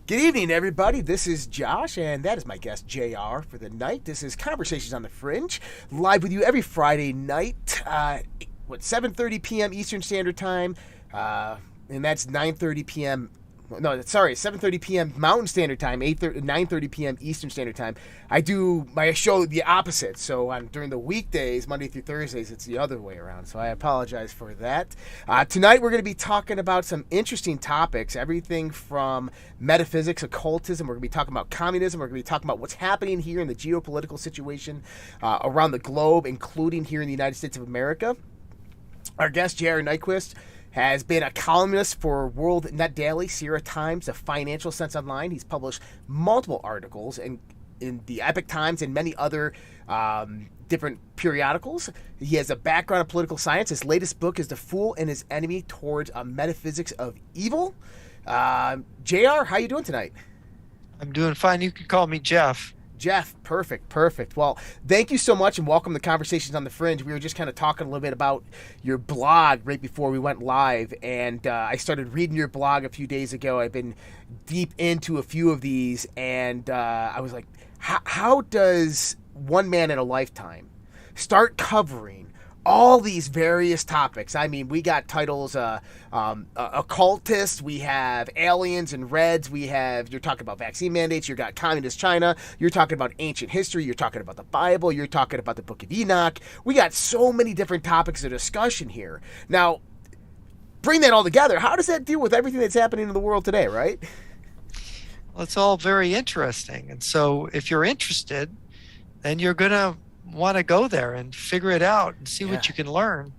Good evening, everybody. This is Josh, and that is my guest, JR, for the night. This is Conversations on the Fringe, live with you every Friday night, 7:30 p.m. Eastern Standard Time, and that's 9:30 p.m. No, sorry, 7:30 p.m. Mountain Standard Time, 9:30 p.m. Eastern Standard Time. I do my show the opposite, so during the weekdays, Monday through Thursdays, it's the other way around, so I apologize for that. Tonight, we're going to be talking about some interesting topics, everything from metaphysics, occultism. We're going to be talking about communism. We're going to be talking about what's happening here in the geopolitical situation around the globe, including here in the United States of America. Our guest, JR Nyquist, has been a columnist for WorldNetDaily, SierraTimes, a financial sense online. He's published multiple articles in the Epoch Times and many other different periodicals. He has a background in political science. His latest book is The Fool and His Enemy Towards a Metaphysics of Evil. JR, how you doing tonight? I'm doing fine. You can call me Jeff. Jeff, perfect. Well, thank you so much and welcome to Conversations on the Fringe. We were just kind of talking a little bit about your blog right before we went live, and I started reading your blog a few days ago. I've been deep into a few of these, and I was like, how does one man in a lifetime start covering all these various topics? I mean, we got titles, occultists, we have aliens and reds, you're talking about vaccine mandates, you got communist China, you're talking about ancient history, you're talking about the Bible, you're talking about the Book of Enoch. We got so many different topics of discussion here. Now, bring that all together. How does that deal with everything that's happening in the world today, right? Well, it's all very interesting. And so if you're interested, then you're going to want to go there and figure it out and see what you can learn,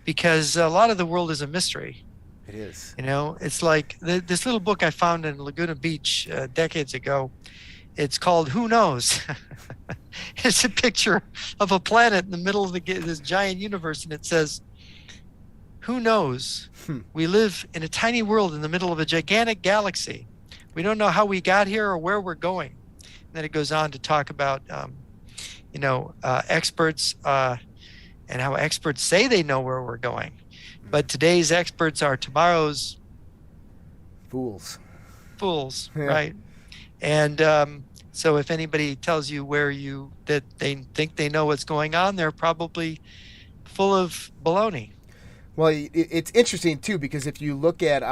because a lot of the world is a mystery. It is. You know, it's like this little book I found in Laguna Beach decades ago. It's called Who Knows? It's a picture of a planet in the middle of this giant universe, and it says, who knows? We live in a tiny world in the middle of a gigantic galaxy. We don't know how we got here or where we're going. And then it goes on to talk about experts and how experts say they know where we're going. But today's experts are tomorrow's fools, yeah. Right? And so if anybody tells you that they think they know what's going on, they're probably full of baloney. Well, it's interesting, too, because if you look at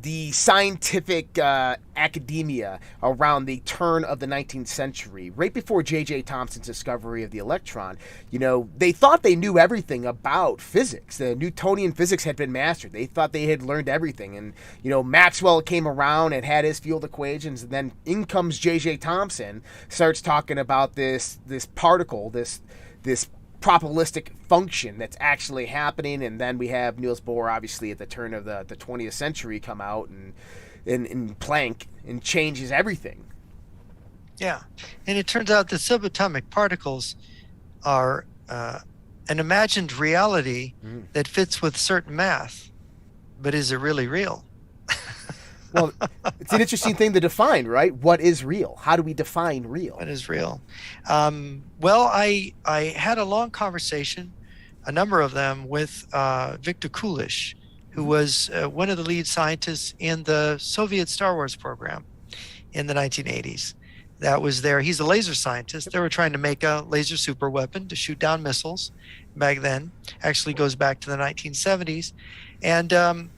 the scientific academia around the turn of the 19th century, right before J.J. Thomson's discovery of the electron, they thought they knew everything about physics. The Newtonian physics had been mastered. They thought they had learned everything. And, Maxwell came around and had his field equations, and then in comes J.J. Thomson, starts talking about this particle, this probabilistic function that's actually happening. And then we have Niels Bohr, obviously, at the turn of the 20th century, come out and Planck and changes everything. Yeah. And it turns out that subatomic particles are an imagined reality that fits with certain math. But is it really real? Well, it's an interesting thing to define, right? What is real? How do we define real? What is real? Well, I had a long conversation, a number of them, with Victor Kulish, who was one of the lead scientists in the Soviet Star Wars program in the 1980s. That was there. He's a laser scientist. They were trying to make a laser super weapon to shoot down missiles back then. Actually goes back to the 1970s. And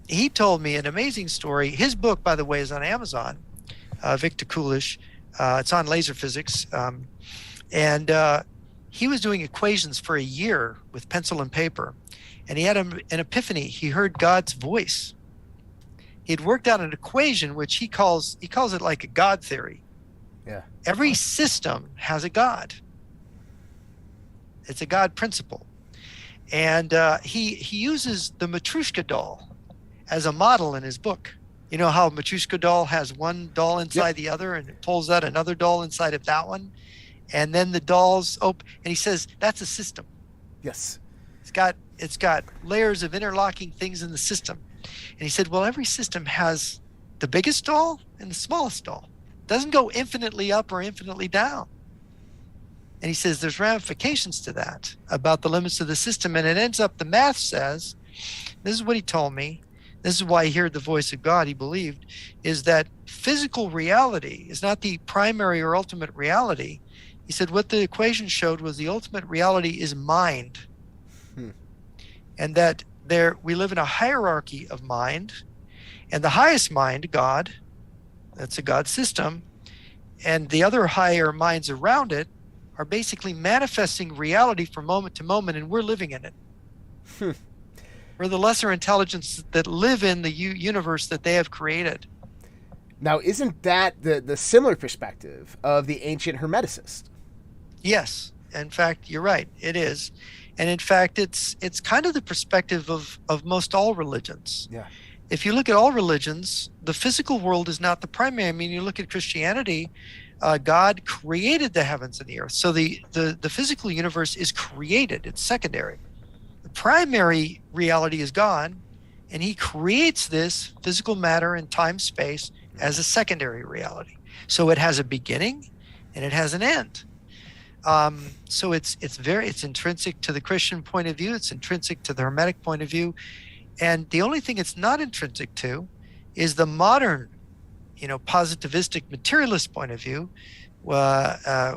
he told me an amazing story. His book, by the way, is on Amazon, Victor Kulish. It's on laser physics. And he was doing equations for a year with pencil and paper. And he had an epiphany. He heard God's voice. He had worked out an equation, which he calls it like a God theory. Yeah. Every system has a God. It's a God principle. And he uses the Matryoshka doll as a model in his book. You know how Matryoshka doll has one doll inside the other, and it pulls out another doll inside of that one, and then the dolls open. And he says that's a system. Yes. It's got layers of interlocking things in the system. And he said, well, every system has the biggest doll and the smallest doll. It doesn't go infinitely up or infinitely down. And he says there's ramifications to that about the limits of the system. And it ends up, the math says, this is what he told me, this is why he heard the voice of God, he believed, is that physical reality is not the primary or ultimate reality. He said what the equation showed was the ultimate reality is mind. And that we live in a hierarchy of mind, and the highest mind, God, that's a God system, and the other higher minds around it are basically manifesting reality from moment to moment, and we're living in it. We're the lesser intelligence that live in the universe that they have created. Now, isn't that the similar perspective of the ancient Hermeticists? Yes. In fact, you're right. It is. And in fact, it's kind of the perspective of most all religions. Yeah. If you look at all religions, the physical world is not the primary. I mean, you look at Christianity, God created the heavens and the earth. So the physical universe is created. It's secondary. The primary reality is God, and he creates this physical matter and time space as a secondary reality. So it has a beginning and it has an end. So it's intrinsic to the Christian point of view. It's intrinsic to the Hermetic point of view. And the only thing it's not intrinsic to is the modern, positivistic materialist point of view,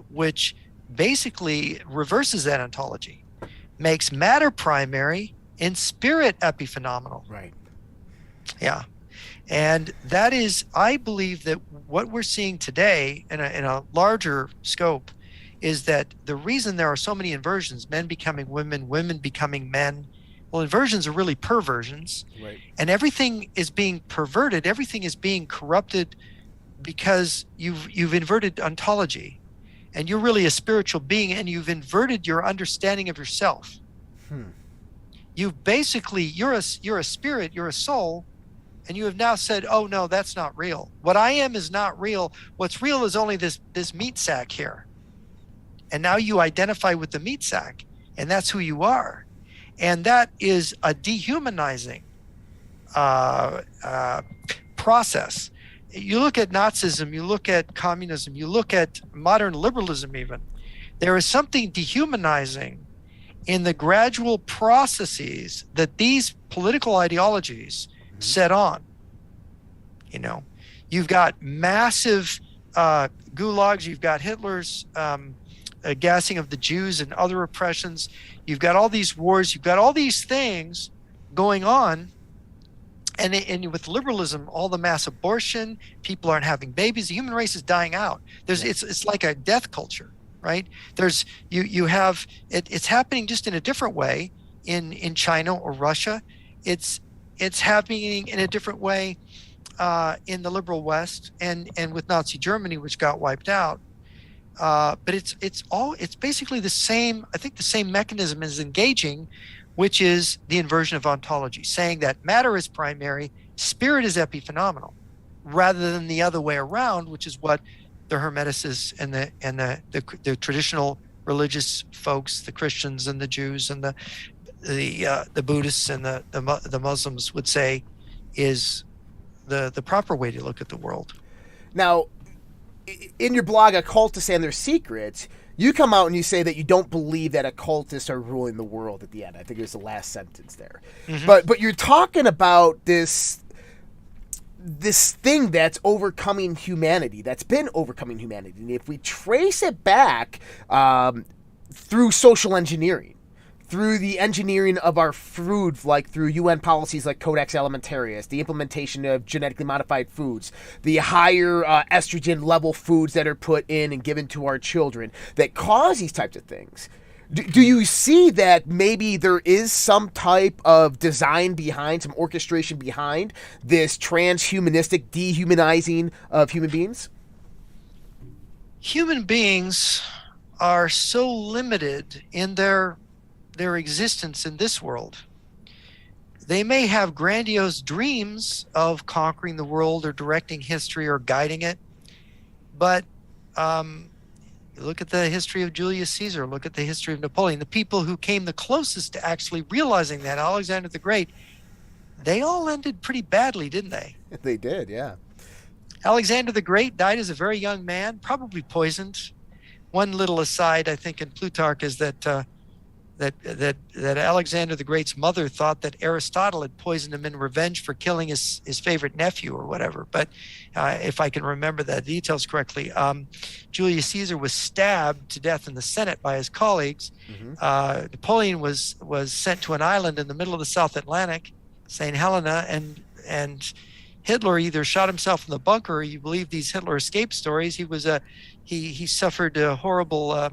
which basically reverses that ontology, makes matter primary and spirit epiphenomenal. Right. Yeah. And that is, I believe that what we're seeing today in a larger scope is that the reason there are so many inversions, men becoming women, women becoming men, well, inversions are really perversions. Right. And everything is being perverted. Everything is being corrupted because you've inverted ontology, and you're really a spiritual being, and you've inverted your understanding of yourself. You've basically, you're a spirit, you're a soul, and you have now said, oh no, that's not real. What I am is not real. What's real is only this meat sack here. And now you identify with the meat sack, and that's who you are. And that is a dehumanizing process. You look at Nazism, you look at communism, you look at modern liberalism even. There is something dehumanizing in the gradual processes that these political ideologies set on. You've got massive gulags, you've got Hitler's gassing of the Jews and other oppressions. You've got all these wars. You've got all these things going on. And with liberalism, all the mass abortion, people aren't having babies. The human race is dying out. It's like a death culture, right? You have it's happening just in a different way in China or Russia. It's happening in a different way in the liberal West and with Nazi Germany, which got wiped out. But it's basically the same. I think the same mechanism is engaging, which is the inversion of ontology, saying that matter is primary, spirit is epiphenomenal, rather than the other way around, which is what the Hermeticists and the traditional religious folks, the Christians and the Jews and the Buddhists and the Muslims would say is the proper way to look at the world. Now, in your blog, Occultists and Their Secrets, you come out and you say that you don't believe that occultists are ruling the world at the end. I think it was the last sentence there. Mm-hmm. But you're talking about this thing that's overcoming humanity, that's been overcoming humanity. And if we trace it back through social engineering, through the engineering of our food, like through UN policies like Codex Alimentarius, the implementation of genetically modified foods, the higher estrogen level foods that are put in and given to our children that cause these types of things. Do you see that maybe there is some type of design behind, some orchestration behind this transhumanistic dehumanizing of human beings? Human beings are so limited in their existence in this world. They may have grandiose dreams of conquering the world or directing history or guiding it, but look at the history of Julius Caesar, look at the history of Napoleon. The people who came the closest to actually realizing that, Alexander the Great, they all ended pretty badly, didn't they? They did, yeah. Alexander the Great died as a very young man, probably poisoned. One little aside, I think, in Plutarch is that that Alexander the Great's mother thought that Aristotle had poisoned him in revenge for killing his favorite nephew or whatever. But if I can remember the details correctly, Julius Caesar was stabbed to death in the Senate by his colleagues. Napoleon was sent to an island in the middle of the South Atlantic, St. Helena, and Hitler either shot himself in the bunker, or you believe these Hitler escape stories. He suffered a horrible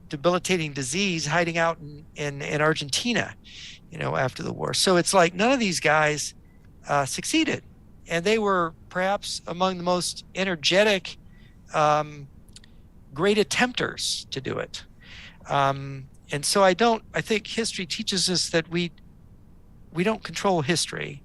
debilitating disease hiding out in Argentina, after the war. So it's like none of these guys succeeded, and they were perhaps among the most energetic, great attempters to do it. And so I think history teaches us that we don't control history.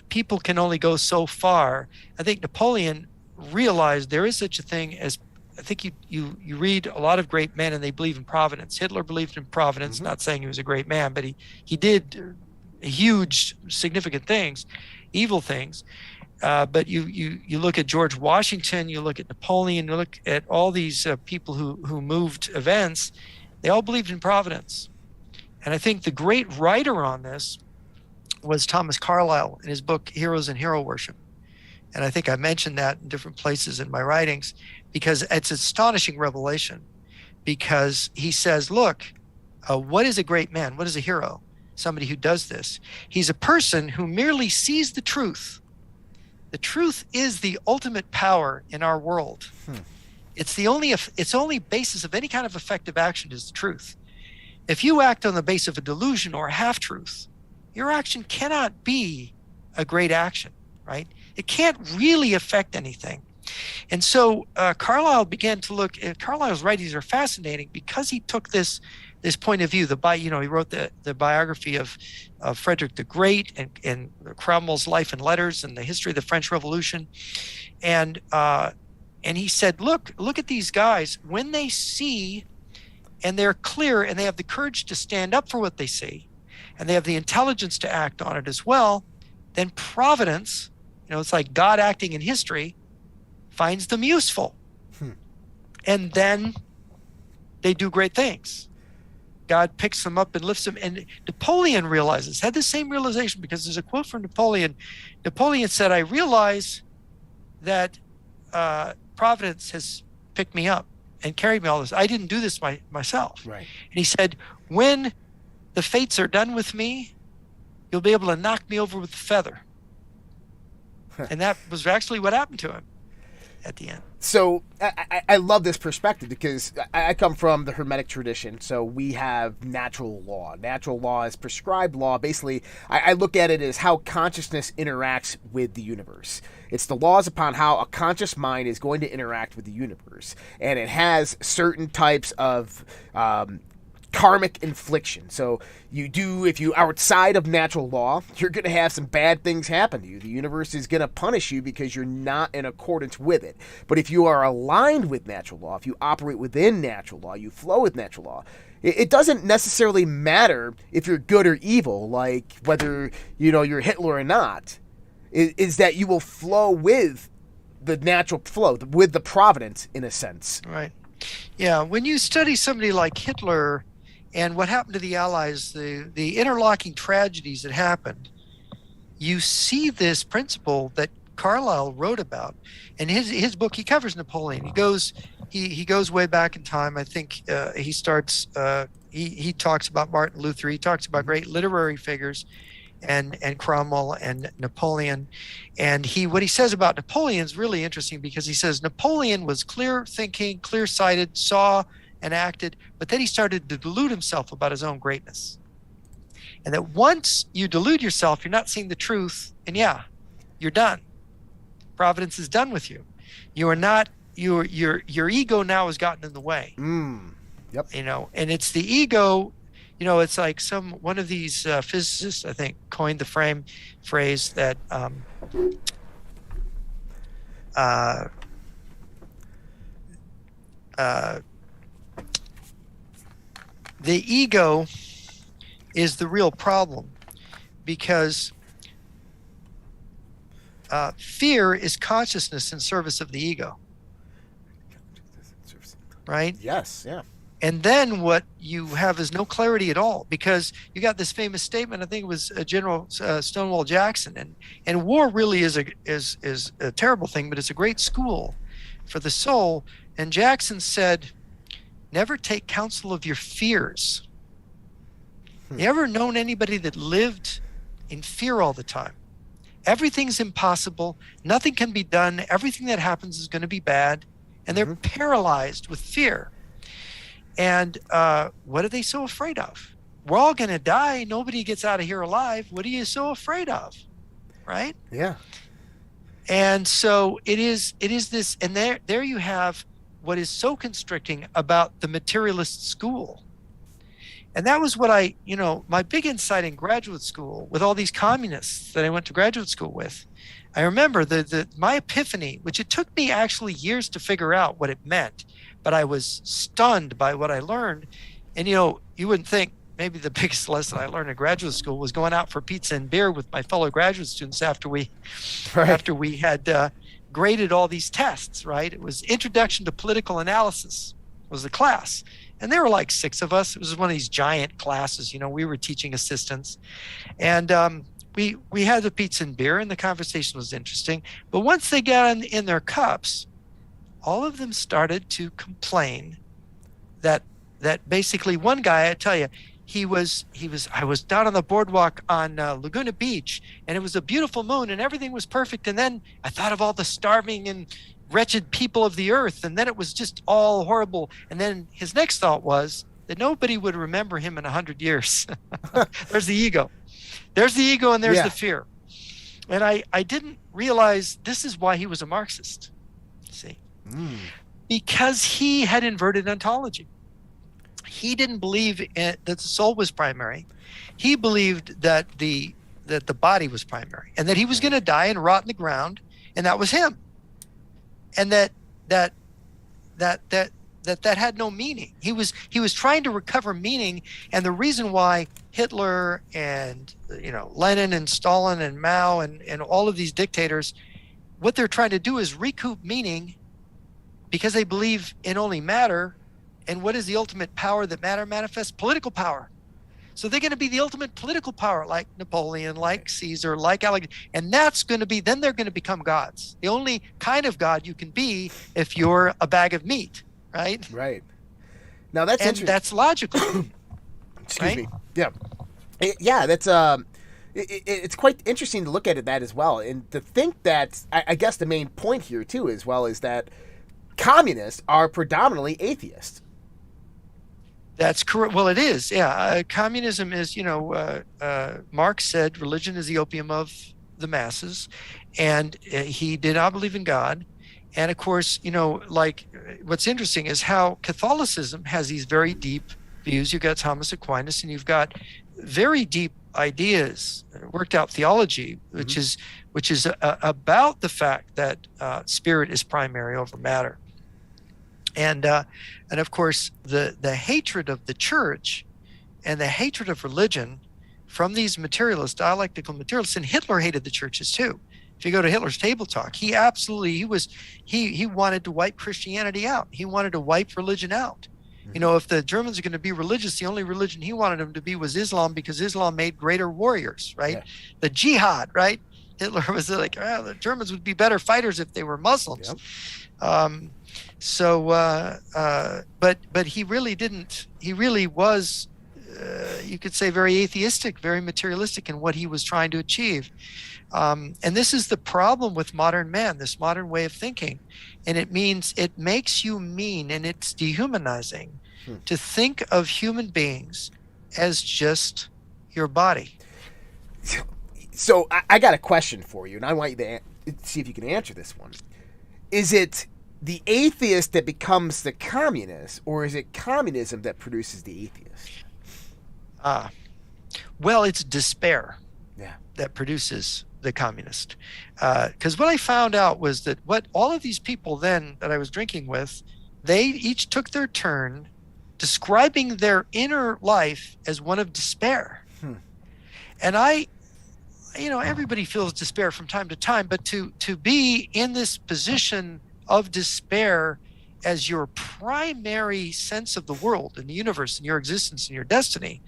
People can only go so far. I think Napoleon realized there is such a thing as, I think you read a lot of great men and they believe in providence. Hitler believed in providence, not saying he was a great man, but he did huge, significant things, evil things. But you look at George Washington, you look at Napoleon, you look at all these people who moved events, they all believed in providence. And I think the great writer on this was Thomas Carlyle in his book, Heroes and Hero Worship. And I think I mentioned that in different places in my writings, because it's an astonishing revelation. Because he says, look, what is a great man? What is a hero? Somebody who does this. He's a person who merely sees the truth. The truth is the ultimate power in our world. It's the only basis of any kind of effective action is the truth. If you act on the basis of a delusion or a half-truth, your action cannot be a great action, right? It can't really affect anything. And so Carlyle began to look at Carlyle's writings are fascinating because he took this point of view. He wrote the biography of Frederick the Great and Cromwell's life and letters and the history of the French Revolution. And he said, look at these guys. When they see and they're clear and they have the courage to stand up for what they see and they have the intelligence to act on it as well, then providence, it's like God acting in history, finds them useful. And then they do great things. God picks them up and lifts them. And Napoleon had the same realization, because there's a quote from Napoleon. Napoleon said, I realize that providence has picked me up and carried me all this. I didn't do this myself. Right. And he said, when the fates are done with me, you'll be able to knock me over with a feather. And that was actually what happened to him at the end. So I love this perspective, because I come from the Hermetic tradition. So we have natural law. Natural law is prescribed law. Basically, I look at it as how consciousness interacts with the universe. It's the laws upon how a conscious mind is going to interact with the universe. And it has certain types of karmic infliction. So if you are outside of natural law, you're going to have some bad things happen to you. The universe is going to punish you because you're not in accordance with it. But if you are aligned with natural law, if you operate within natural law, you flow with natural law, it doesn't necessarily matter if you're good or evil, like whether you're Hitler or not, is that you will flow with the natural flow, with the providence, in a sense. Right. Yeah. When you study somebody like Hitler and what happened to the Allies, the interlocking tragedies that happened, you see this principle that Carlyle wrote about. In his book, he covers Napoleon. He goes way back in time. I think he talks about Martin Luther. He talks about great literary figures and Cromwell and Napoleon. And what he says about Napoleon is really interesting, because he says Napoleon was clear thinking, clear-sighted, saw and acted, but then he started to delude himself about his own greatness. And that once you delude yourself, you're not seeing the truth, and you're done. Providence is done with you. You are not, your ego now has gotten in the way. Yep. And it's the ego, it's like one of these physicists, I think, coined the phrase that the ego is the real problem, because fear is consciousness in service of the ego. Right? Yes, yeah. And then what you have is no clarity at all, because you got this famous statement. I think it was General Stonewall Jackson, and war really is a terrible thing, but it's a great school for the soul. And Jackson said, "Never take counsel of your fears." You ever known anybody that lived in fear all the time? Everything's impossible. Nothing can be done. Everything that happens is going to be bad, and they're paralyzed with fear. And what are they so afraid of? We're all going to die. Nobody gets out of here alive. What are you so afraid of? Right? Yeah. And so it is this, and there you have what is so constricting about the materialist school. And that was what my big insight in graduate school with all these communists that I went to graduate school with. I remember my epiphany, which it took me actually years to figure out what it meant, but I was stunned by what I learned. And, you wouldn't think maybe the biggest lesson I learned in graduate school was going out for pizza and beer with my fellow graduate students after we had graded all these tests, right? It was Introduction to Political Analysis was the class. And there were like 6 of us. It was one of these giant classes. We were teaching assistants. And we had the pizza and beer, and the conversation was interesting. But once they got in their cups, all of them started to complain that basically one guy, I tell you, I was down on the boardwalk on Laguna Beach, and it was a beautiful moon and everything was perfect. And then I thought of all the starving and wretched people of the earth, and then it was just all horrible. And then his next thought was that nobody would remember him in 100 years. There's the ego. There's the ego, and there's the fear. And I didn't realize this is why he was a Marxist. See? Because he had inverted ontology. He didn't believe that the soul was primary. He believed that the body was primary, and that he was going to die and rot in the ground, and that was him. And that had no meaning. He was trying to recover meaning, and the reason why Hitler and Lenin and Stalin and Mao and all of these dictators, what they're trying to do is recoup meaning, because they believe in only matter. And what is the ultimate power that matter manifests? Political power. So they're going to be the ultimate political power, like Napoleon, like Caesar, like Alexander. And that's going to be, then they're going to become gods. The only kind of God you can be if you're a bag of meat, right? Right. Now that's interesting. And that's logical. Excuse me. Yeah. That's it's quite interesting to look at that as well. And to think that, I guess the main point here too as well is that communists are predominantly atheists. That's correct. Well, it is. Yeah. Communism is, Marx said religion is the opium of the masses, and he did not believe in God. And of course, what's interesting is how Catholicism has these very deep views. You've got Thomas Aquinas, and you've got very deep ideas, worked out theology, which is about the fact that spirit is primary over matter. And of course, the hatred of the church and the hatred of religion from these materialists, dialectical materialists, and Hitler hated the churches too. If you go to Hitler's table talk, he wanted to wipe Christianity out. He wanted to wipe religion out. If the Germans are going to be religious, the only religion he wanted them to be was Islam, because Islam made greater warriors, right? Yeah. The jihad, right? Hitler was like, the Germans would be better fighters if they were Muslims. Yep. But he really didn't. He really was, you could say, very atheistic, very materialistic in what he was trying to achieve. And this is the problem with modern man, this modern way of thinking. And it makes you mean, and it's dehumanizing to think of human beings as just your body. So I got a question for you, and I want you to see if you can answer this one. Is it the atheist that becomes the communist, or is it communism that produces the atheist? Well, it's despair that produces the communist. Because what I found out was that what all of these people then that I was drinking with, they each took their turn describing their inner life as one of despair. And everybody feels despair from time to time, but to be in this position of despair as your primary sense of the world and the universe and your existence and your destiny,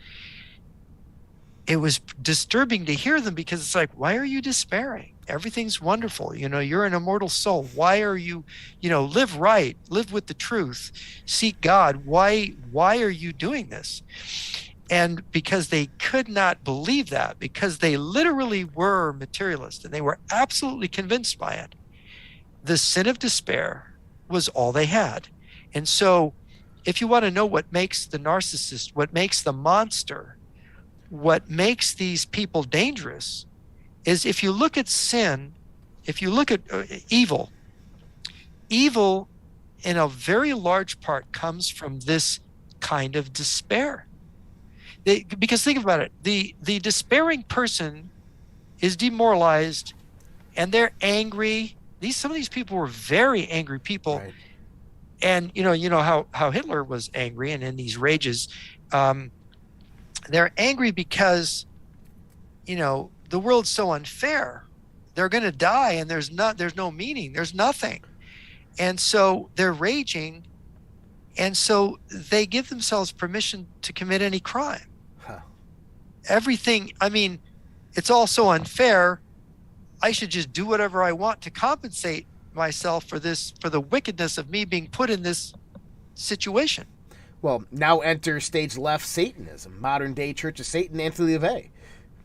it was disturbing to hear them, because it's like, why are you despairing? Everything's wonderful. You're an immortal soul. Why are you, live right, live with the truth, seek God. Why are you doing this? And because they could not believe that, because they literally were materialist and they were absolutely convinced by it, the sin of despair was all they had. And so if you want to know what makes the narcissist, what makes the monster, what makes these people dangerous, is if you look at sin, if you look at evil in a very large part comes from this kind of despair. Because think about it, the despairing person is demoralized and they're angry. Some of these people were very angry people. Right. And you know how Hitler was angry and in these rages. They're angry because the world's so unfair. They're going to die and there's no meaning, there's nothing. And so they're raging, and so they give themselves permission to commit any crime. Everything, it's all so unfair. I should just do whatever I want to compensate myself for the wickedness of me being put in this situation. Well, now enter stage left Satanism, modern day Church of Satan, Anthony LaVey.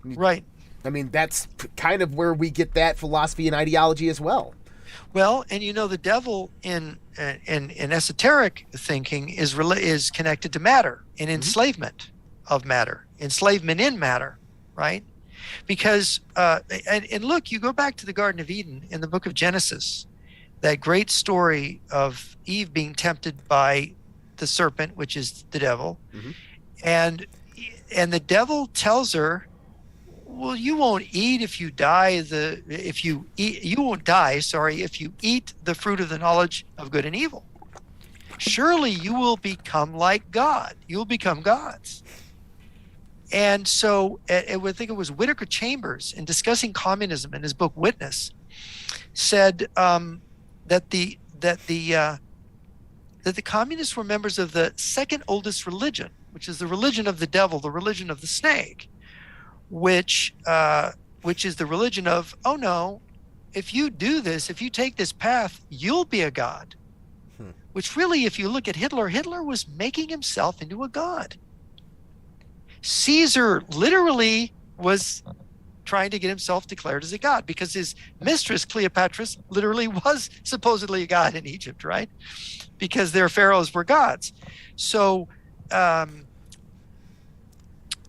Right. That's kind of where we get that philosophy and ideology as well. Well, and the devil in esoteric thinking is connected to matter and enslavement of matter, enslavement in matter, right? Because and look, you go back to the Garden of Eden in the book of Genesis, that great story of Eve being tempted by the serpent, which is the devil, and the devil tells her, well, you won't eat if you die. You won't die. Sorry, if you eat the fruit of the knowledge of good and evil. Surely you will become like God. You will become gods. And so, I would think it was Whittaker Chambers, in discussing communism in his book Witness, said that the communists were members of the second oldest religion, which is the religion of the devil, the religion of the snake. Which is the religion of, oh no, if you do this, if you take this path, you'll be a god. Which really, if you look at Hitler was making himself into a god. Caesar literally was trying to get himself declared as a god, because his mistress Cleopatra literally was supposedly a god in Egypt, right? Because their pharaohs were gods. So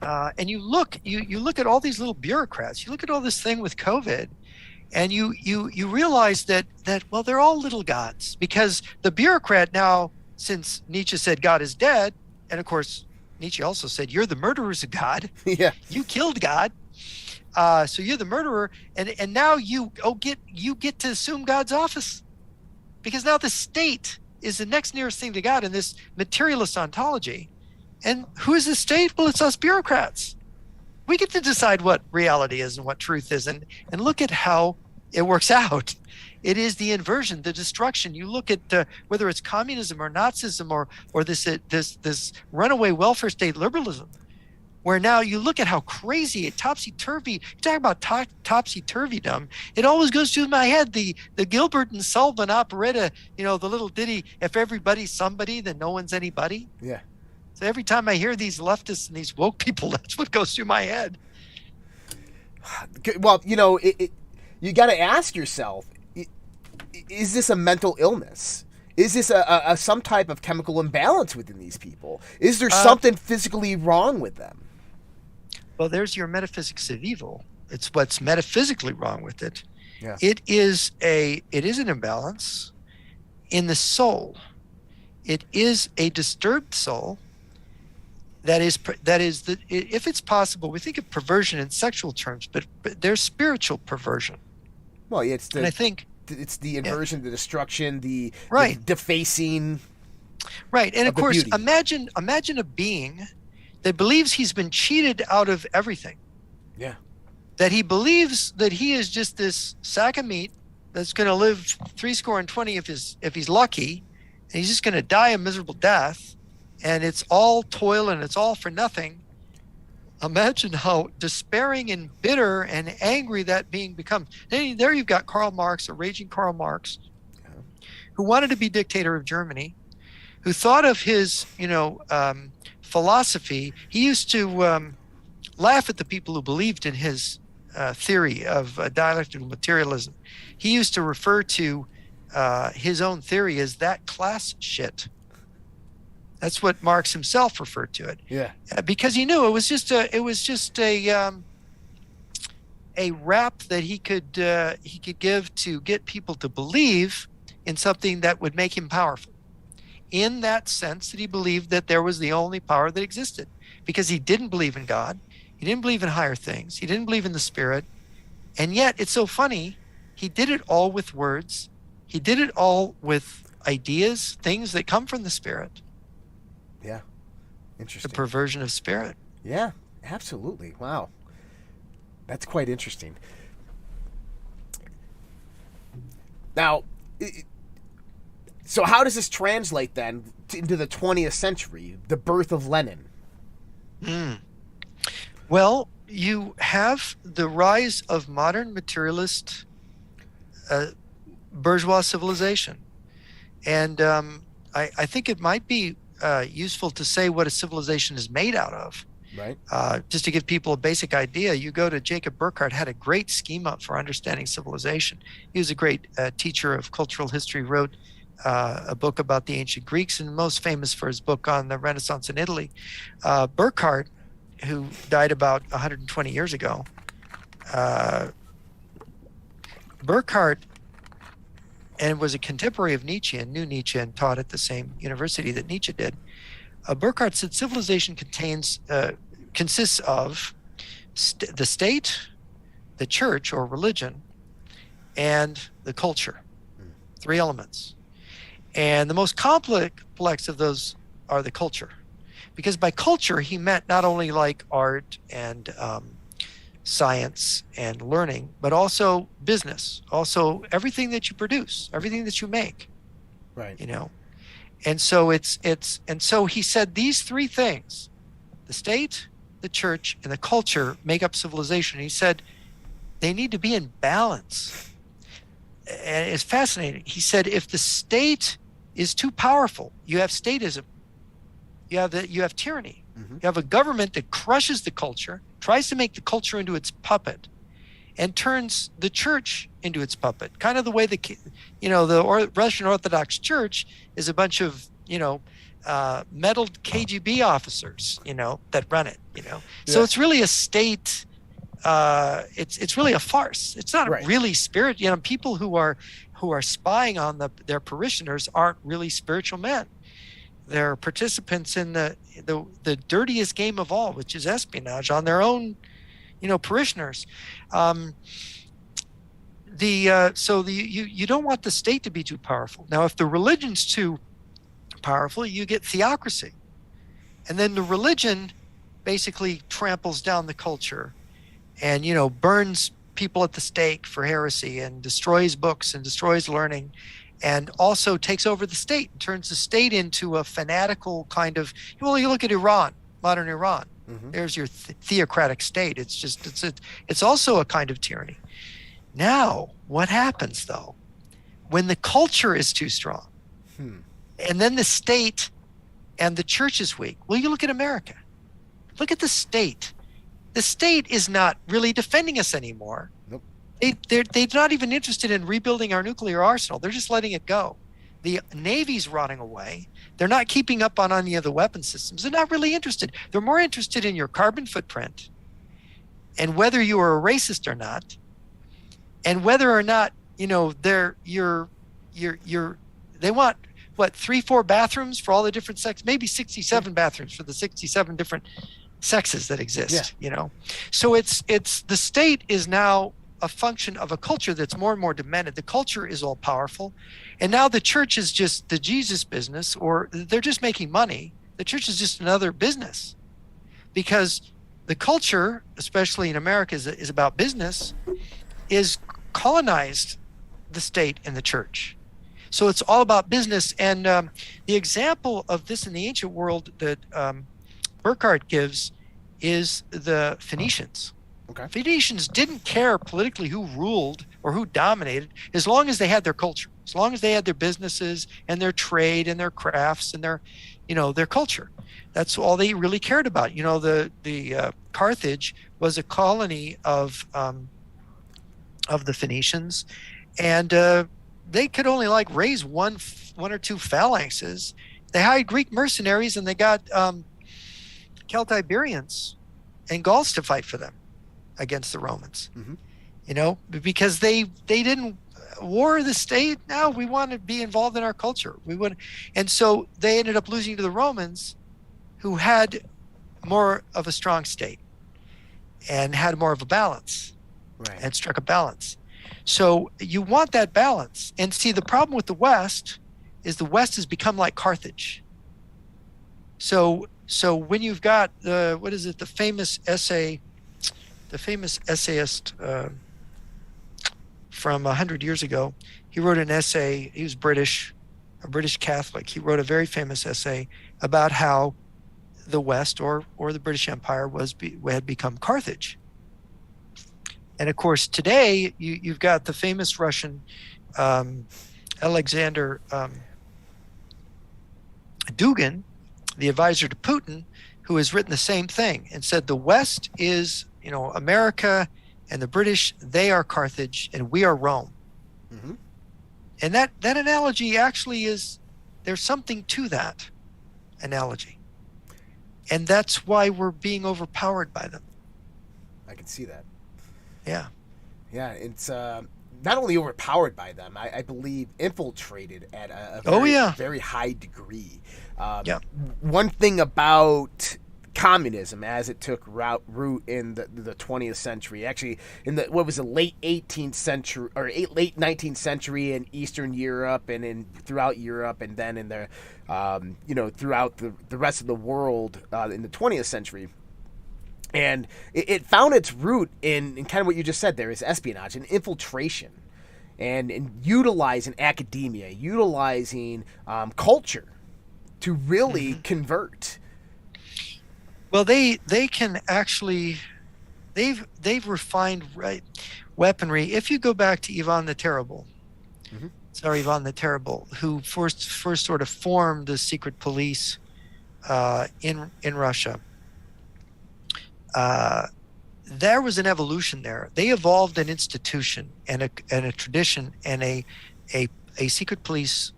and you look at all these little bureaucrats, you look at all this thing with COVID, and you realize that well, they're all little gods, because the bureaucrat now, since Nietzsche said God is dead, and of course Nietzsche also said you're the murderers of God. Yeah. You killed God. So you're the murderer, and now you get to assume God's office, because now the state is the next nearest thing to God in this materialist ontology. And who is the state? Well, it's us bureaucrats. We get to decide what reality is and what truth is, and look at how it works out. It is the inversion, the destruction. You look at whether it's communism or Nazism or this runaway welfare state liberalism, where now you look at how crazy, topsy-turvy, you talk about topsy-turvydom, it always goes through my head, the Gilbert and Sullivan operetta, the little ditty, if everybody's somebody, then no one's anybody. Yeah. So every time I hear these leftists and these woke people, that's what goes through my head. Well, you got to ask yourself, is this a mental illness? Is this a some type of chemical imbalance within these people? Is there something physically wrong with them? Well, there's your metaphysics of evil. It's what's metaphysically wrong with it. Yeah. It is an imbalance in the soul. It is a disturbed soul. That is if it's possible, we think of perversion in sexual terms, but there's spiritual perversion. Well, it's and I think it's the inversion, the destruction, the defacing. Right, and of course, imagine a being that believes he's been cheated out of everything. Yeah. That he believes that he is just this sack of meat that's going to live 20 if he's lucky, and he's just going to die a miserable death, and it's all toil and it's all for nothing. Imagine how despairing and bitter and angry that being becomes. There you've got Karl Marx, a raging Karl Marx, who wanted to be dictator of Germany, who thought of his, philosophy. He used to laugh at the people who believed in his theory of dialectical materialism. He used to refer to his own theory as that class shit. That's what Marx himself referred to it. Yeah. Because he knew it was just a rap that he could give to get people to believe in something that would make him powerful. In that sense that he believed that there was the only power that existed, because he didn't believe in God, he didn't believe in higher things, he didn't believe in the spirit, and yet it's so funny, he did it all with words, he did it all with ideas, things that come from the spirit. Yeah, interesting. The perversion of spirit. Yeah, absolutely. Wow, that's quite interesting. Now, so how does this translate then into the 20th century, the birth of Lenin? Well, you have the rise of modern materialist bourgeois civilization. And I think it might be useful to say what a civilization is made out of. Right. Just to give people a basic idea, you go to Jacob Burckhardt, had a great schema for understanding civilization. He was a great teacher of cultural history, wrote a book about the ancient Greeks, and most famous for his book on the Renaissance in Italy. Burckhardt, who died about 120 years ago, Burckhardt, and was a contemporary of Nietzsche and knew Nietzsche and taught at the same university that Nietzsche did. Burckhardt said civilization consists of the state, the church or religion, and the culture. 3 elements. And the most complex of those are the culture. Because by culture, he meant not only like art and science and learning, but also business, also everything that you produce, everything that you make. Right. And so so he said these 3 things, the state, the church, and the culture make up civilization. He said they need to be in balance. And it's fascinating. He said if the state is too powerful, you have statism, you have tyranny. Mm-hmm. You have a government that crushes the culture, tries to make the culture into its puppet, and turns the church into its puppet. Kind of the way the Russian Orthodox Church is a bunch of meddled KGB officers, that run it. So it's really a state. It's really a farce. It's not really spirit. People who are spying on their parishioners aren't really spiritual men. They're participants in the dirtiest game of all, which is espionage on their own, parishioners. You don't want the state to be too powerful. Now, if the religion's too powerful, you get theocracy, and then the religion basically tramples down the culture, and burns people at the stake for heresy, and destroys books and destroys learning, and also takes over the state and turns the state into a fanatical kind of. Well, you look at Iran, modern Iran. Mm-hmm. There's your theocratic state. It's also a kind of tyranny. Now, what happens though when the culture is too strong, and then the state and the church is weak? Well, you look at America. Look at the state. The state is not really defending us anymore. Nope. They're not even interested in rebuilding our nuclear arsenal. They're just letting it go. The Navy's rotting away. They're not keeping up on any of the weapon systems. They're not really interested. They're more interested in your carbon footprint and whether you are a racist or not, and whether or not they want 3-4 bathrooms for all the different sexes, maybe 67 bathrooms for the 67 different sexes that exist. So it's the state is now a function of a culture that's more and more demented. The culture is all powerful, and now the church is just the Jesus business, or they're just making money. The church is just another business, because the culture, especially in America, is about business, is colonized the state and the church. So it's all about business. And the example of this in the ancient world that Burkhardt gives is the Phoenicians. Okay. Phoenicians didn't care politically who ruled or who dominated, as long as they had their culture, as long as they had their businesses and their trade and their crafts and their, their culture. That's all they really cared about. The Carthage was a colony of the Phoenicians, and they could only raise one or two phalanxes. They hired Greek mercenaries, and they got Celtiberians and Gauls to fight for them against the Romans. Mm-hmm. Because they didn't war the state. No, we want to be involved in our culture. And so they ended up losing to the Romans, who had more of a strong state and had more of a balance, right, and struck a balance. So you want that balance. And see, the problem with the West is the West has become like Carthage. So when you've got the famous essayist from 100 years ago, he wrote an essay. He was British, a British Catholic. He wrote a very famous essay about how the West or the British Empire had become Carthage. And of course, today you've got the famous Russian Alexander Dugin, the advisor to Putin, who has written the same thing and said the West is, America, and the British, they are Carthage and we are Rome. Mm-hmm. And that analogy actually there's something to that analogy. And that's why we're being overpowered by them. I can see that. Yeah. Yeah, it's not only overpowered by them, I believe infiltrated at a very high degree. One thing about communism, as it took root in the 20th century, actually in the late 18th century or late 19th century in Eastern Europe and throughout Europe, and then in the throughout the rest of the world in the 20th century. And it found its root in kind of what you just said there, is espionage and infiltration, and utilizing academia, utilizing culture to really mm-hmm. convert. Well, they can actually, they've refined weaponry. If you go back to Ivan the Terrible, mm-hmm. Ivan the Terrible, who first sort of formed the secret police in Russia. There was an evolution there. They evolved an institution and a tradition and a secret police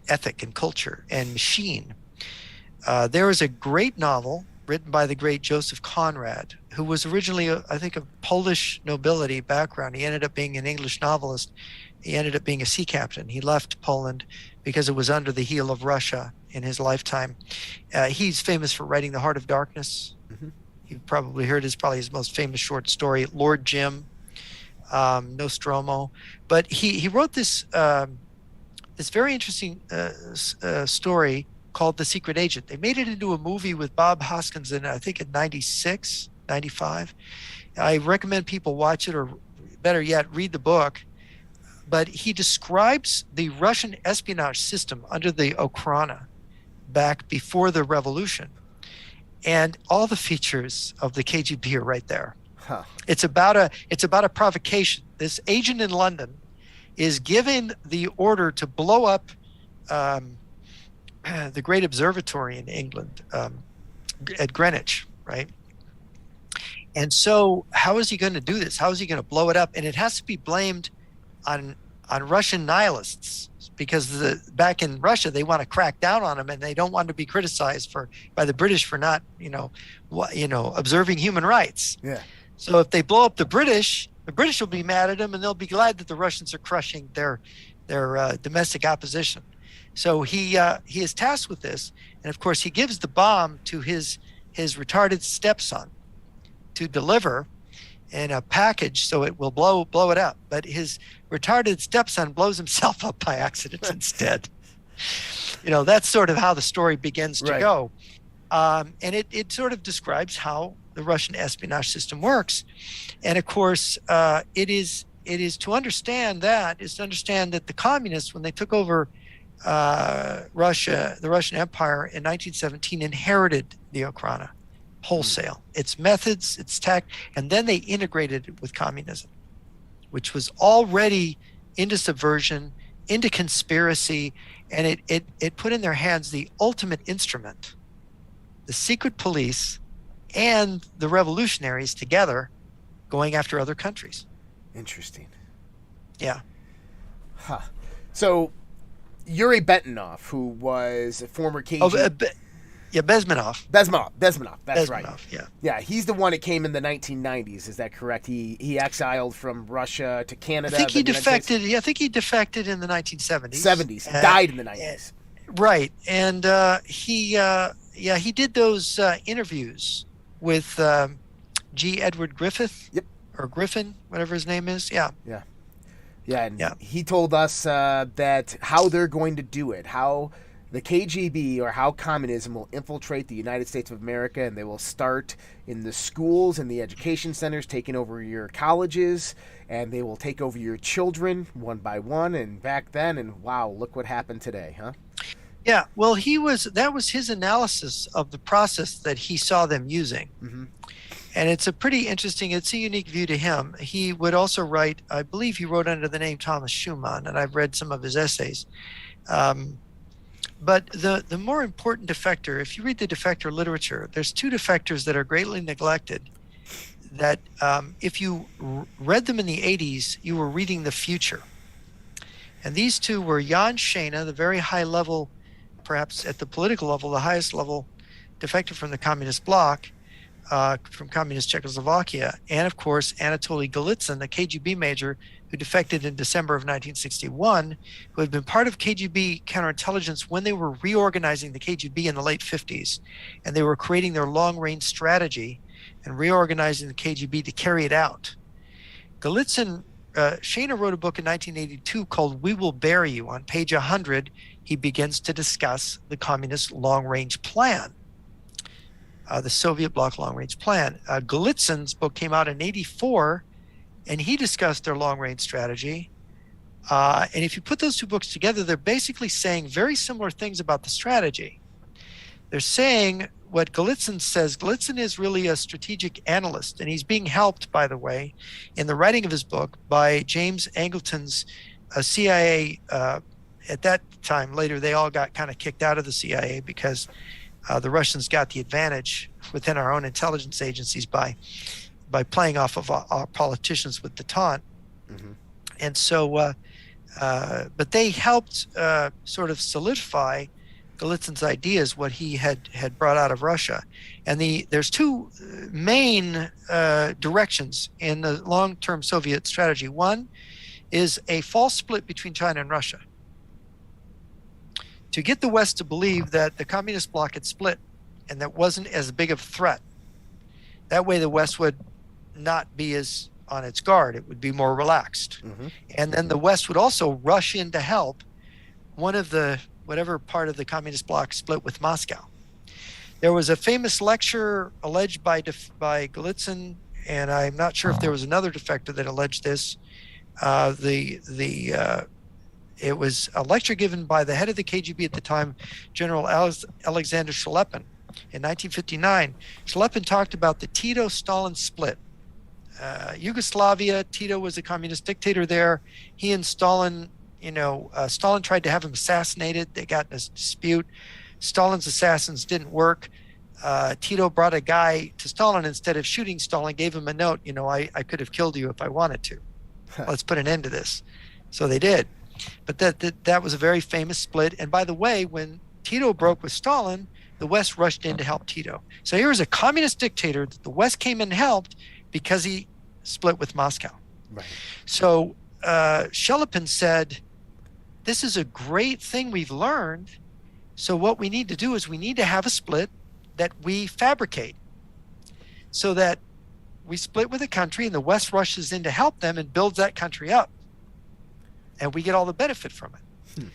ethic and culture and machine. There was a great novel written by the great Joseph Conrad, who was originally, I think, of Polish nobility background. He ended up being an English novelist. He ended up being a sea captain. He left Poland because it was under the heel of Russia in his lifetime. He's famous for writing The Heart of Darkness. Mm-hmm. You've probably heard probably his most famous short story, Lord Jim, Nostromo. But he wrote this very interesting story called The Secret Agent. They made it into a movie with Bob Hoskins in, I think, in 96, 95. I recommend people watch it, or better yet, read the book. But he describes the Russian espionage system under the Okhrana back before the revolution. And all the features of the KGB are right there. Huh. It's about a provocation. This agent in London is given the order to blow up the great observatory in England at Greenwich, right? And so how is he going to do this? How is he going to blow it up? And it has to be blamed on Russian nihilists, because back in Russia, they want to crack down on them, and they don't want to be criticized by the British for not, observing human rights. Yeah. So if they blow up the British will be mad at them, and they'll be glad that the Russians are crushing their domestic opposition. So he is tasked with this, and of course he gives the bomb to his retarded stepson to deliver in a package so it will blow it up. But his retarded stepson blows himself up by accident instead. That's sort of how the story begins to go. And it sort of describes how the Russian espionage system works. And of course, it is it is to understand that the communists, when they took over Russia, the Russian Empire in 1917, inherited the Okhrana wholesale, its methods, its tech, and then they integrated it with communism, which was already into subversion, into conspiracy, and it put in their hands the ultimate instrument, the secret police and the revolutionaries together going after other countries. Interesting. Yeah. Huh. So Yuri Bentonov, who was a former KGB... Bezmenov. That's right. Yeah. Yeah, he's the one that came in the 1990s. Is that correct? He exiled from Russia to Canada. I think he defected. Yeah, I think he defected in the 1970s. 70s. Died in the 90s. Right, and he did those interviews with G. Edward Griffith. Yep. Or Griffin, whatever his name is. Yeah. Yeah. Yeah, and he told us that how they're going to do it, how the KGB or how communism will infiltrate the United States of America, and they will start in the schools and the education centers, taking over your colleges, and they will take over your children one by one. And back then, and wow, look what happened today, huh? Yeah, well, that was his analysis of the process that he saw them using. Mm-hmm. And it's a unique view to him. He would also write, I believe he wrote under the name Thomas Schumann, and I've read some of his essays. But the more important defector, if you read the defector literature, there's two defectors that are greatly neglected that if you read them in the 80s, you were reading the future. And these two were Jan Šejna, the very high level, perhaps at the political level, the highest level defector from the communist bloc, from communist Czechoslovakia, and of course Anatoly Golitsyn, the KGB major who defected in December of 1961, who had been part of KGB counterintelligence when they were reorganizing the KGB in the late 50s, and they were creating their long-range strategy and reorganizing the KGB to carry it out. Golitsyn, Šejna wrote a book in 1982 called We Will Bury You. On page 100, he begins to discuss the communist long-range plan. The Soviet bloc long-range plan. Golitsyn's book came out in 84, and he discussed their long-range strategy. And if you put those two books together, they're basically saying very similar things about the strategy. They're saying what Golitsyn says. Golitsyn is really a strategic analyst, and he's being helped, by the way, in the writing of his book by James Angleton's CIA. At that time, later, they all got kind of kicked out of the CIA because the Russians got the advantage within our own intelligence agencies by playing off of our politicians with the taunt. Mm-hmm. And so, but they helped sort of solidify Golitsyn's ideas, what he had brought out of Russia. And there's two main directions in the long-term Soviet strategy. One is a false split between China and Russia, to get the West to believe that the communist bloc had split and that wasn't as big of a threat. That way the West would not be as on its guard. It would be more relaxed. Mm-hmm. And then the West would also rush in to help whatever part of the communist bloc split with Moscow. There was a famous lecture alleged by Golitsyn, and I'm not sure if there was another defector that alleged this. It was a lecture given by the head of the KGB at the time, General Alexander Shelepin, in 1959. Shelepin talked about the Tito-Stalin split. Yugoslavia, Tito was a communist dictator there. He and Stalin, Stalin tried to have him assassinated. They got in a dispute. Stalin's assassins didn't work. Tito brought a guy to Stalin. Instead of shooting Stalin, gave him a note. I could have killed you if I wanted to. Let's put an end to this. So they did. But that was a very famous split. And by the way, when Tito broke with Stalin, the West rushed in to help Tito. So here was a communist dictator that the West came and helped because he split with Moscow. Right. So Shelepin said, this is a great thing we've learned. So what we need to do is we need to have a split that we fabricate so that we split with a country and the West rushes in to help them and builds that country up. And we get all the benefit from it.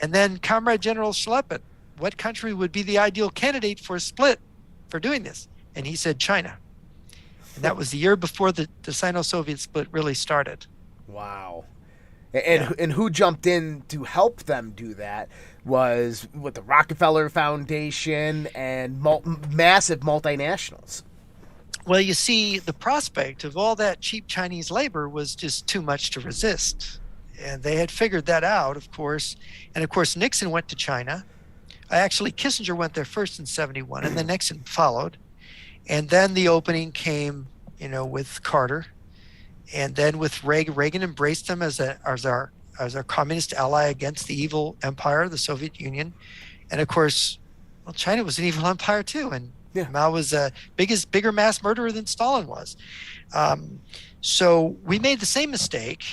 And then Comrade General Shelepin, what country would be the ideal candidate for a split for doing this? And he said China. And that was the year before the Sino-Soviet split really started. Wow. And who jumped in to help them do that was with the Rockefeller Foundation and massive multinationals. Well, you see, the prospect of all that cheap Chinese labor was just too much to resist. And they had figured that out, of course. And of course, Nixon went to China. Actually, Kissinger went there first in 71, and then Nixon followed. And then the opening came, with Carter. And then with Reagan embraced them as our communist ally against the evil empire, the Soviet Union. And of course, China was an evil empire too. And Mao was a bigger mass murderer than Stalin was. So we made the same mistake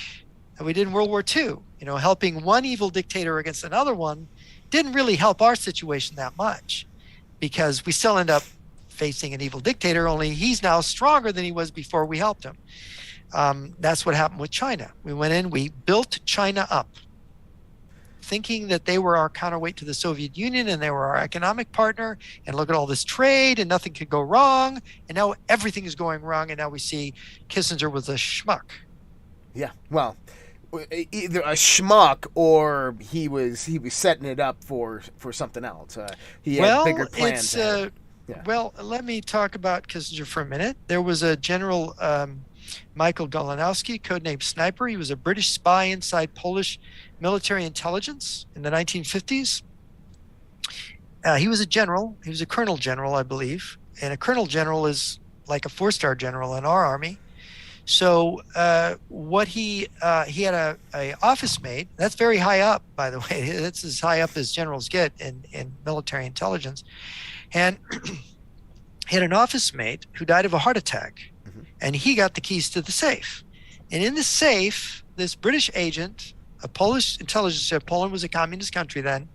that we did in World War II. Helping one evil dictator against another one didn't really help our situation that much, because we still end up facing an evil dictator, only he's now stronger than he was before we helped him. That's what happened with China. We went in, we built China up, thinking that they were our counterweight to the Soviet Union and they were our economic partner. And look at all this trade and nothing could go wrong. And now everything is going wrong. And now we see Kissinger was a schmuck. Yeah, well, either a schmuck or he was setting it up for something else. He had bigger plans. Well, let me talk about Kissinger for a minute. There was a general, Michael Golanowski, codenamed Sniper. He was a British spy inside Polish military intelligence in the 1950s. He was a general. He was a colonel general, I believe. And a colonel general is like a 4-star general in our army. So he had a office mate. That's very high up, by the way. That's as high up as generals get in military intelligence. And he had an office mate who died of a heart attack. And he got the keys to the safe. And in the safe, this British agent, a Polish intelligence, Poland was a communist country then,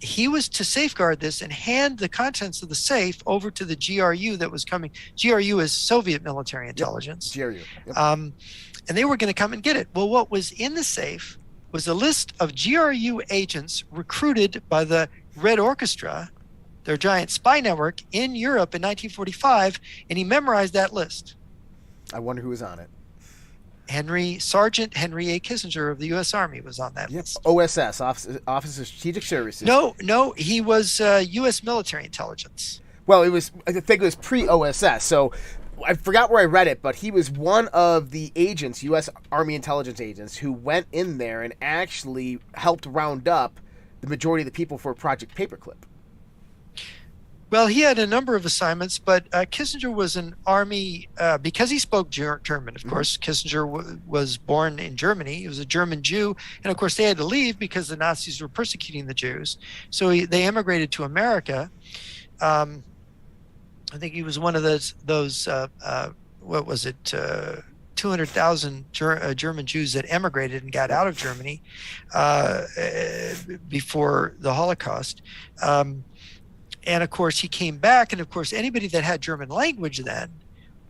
he was to safeguard this and hand the contents of the safe over to the GRU that was coming. GRU is Soviet military intelligence. Yep. GRU. Yep. And they were going to come and get it. Well, what was in the safe was a list of GRU agents recruited by the Red Orchestra, their giant spy network, in Europe in 1945, and he memorized that list. I wonder who was on it. Sergeant Henry A. Kissinger of the U.S. Army was on that list. OSS, Office of Strategic Services. No, he was U.S. military intelligence. Well, I think it was pre-OSS, so I forgot where I read it, but he was one of the agents, U.S. Army intelligence agents, who went in there and actually helped round up the majority of the people for Project Paperclip. Well, he had a number of assignments, but Kissinger was an army, because he spoke German, of course. Kissinger was born in Germany. He was a German Jew. And of course, they had to leave because the Nazis were persecuting the Jews. So they emigrated to America. I think he was one of those 200,000 German Jews that emigrated and got out of Germany before the Holocaust. And of course, he came back, and of course, anybody that had German language then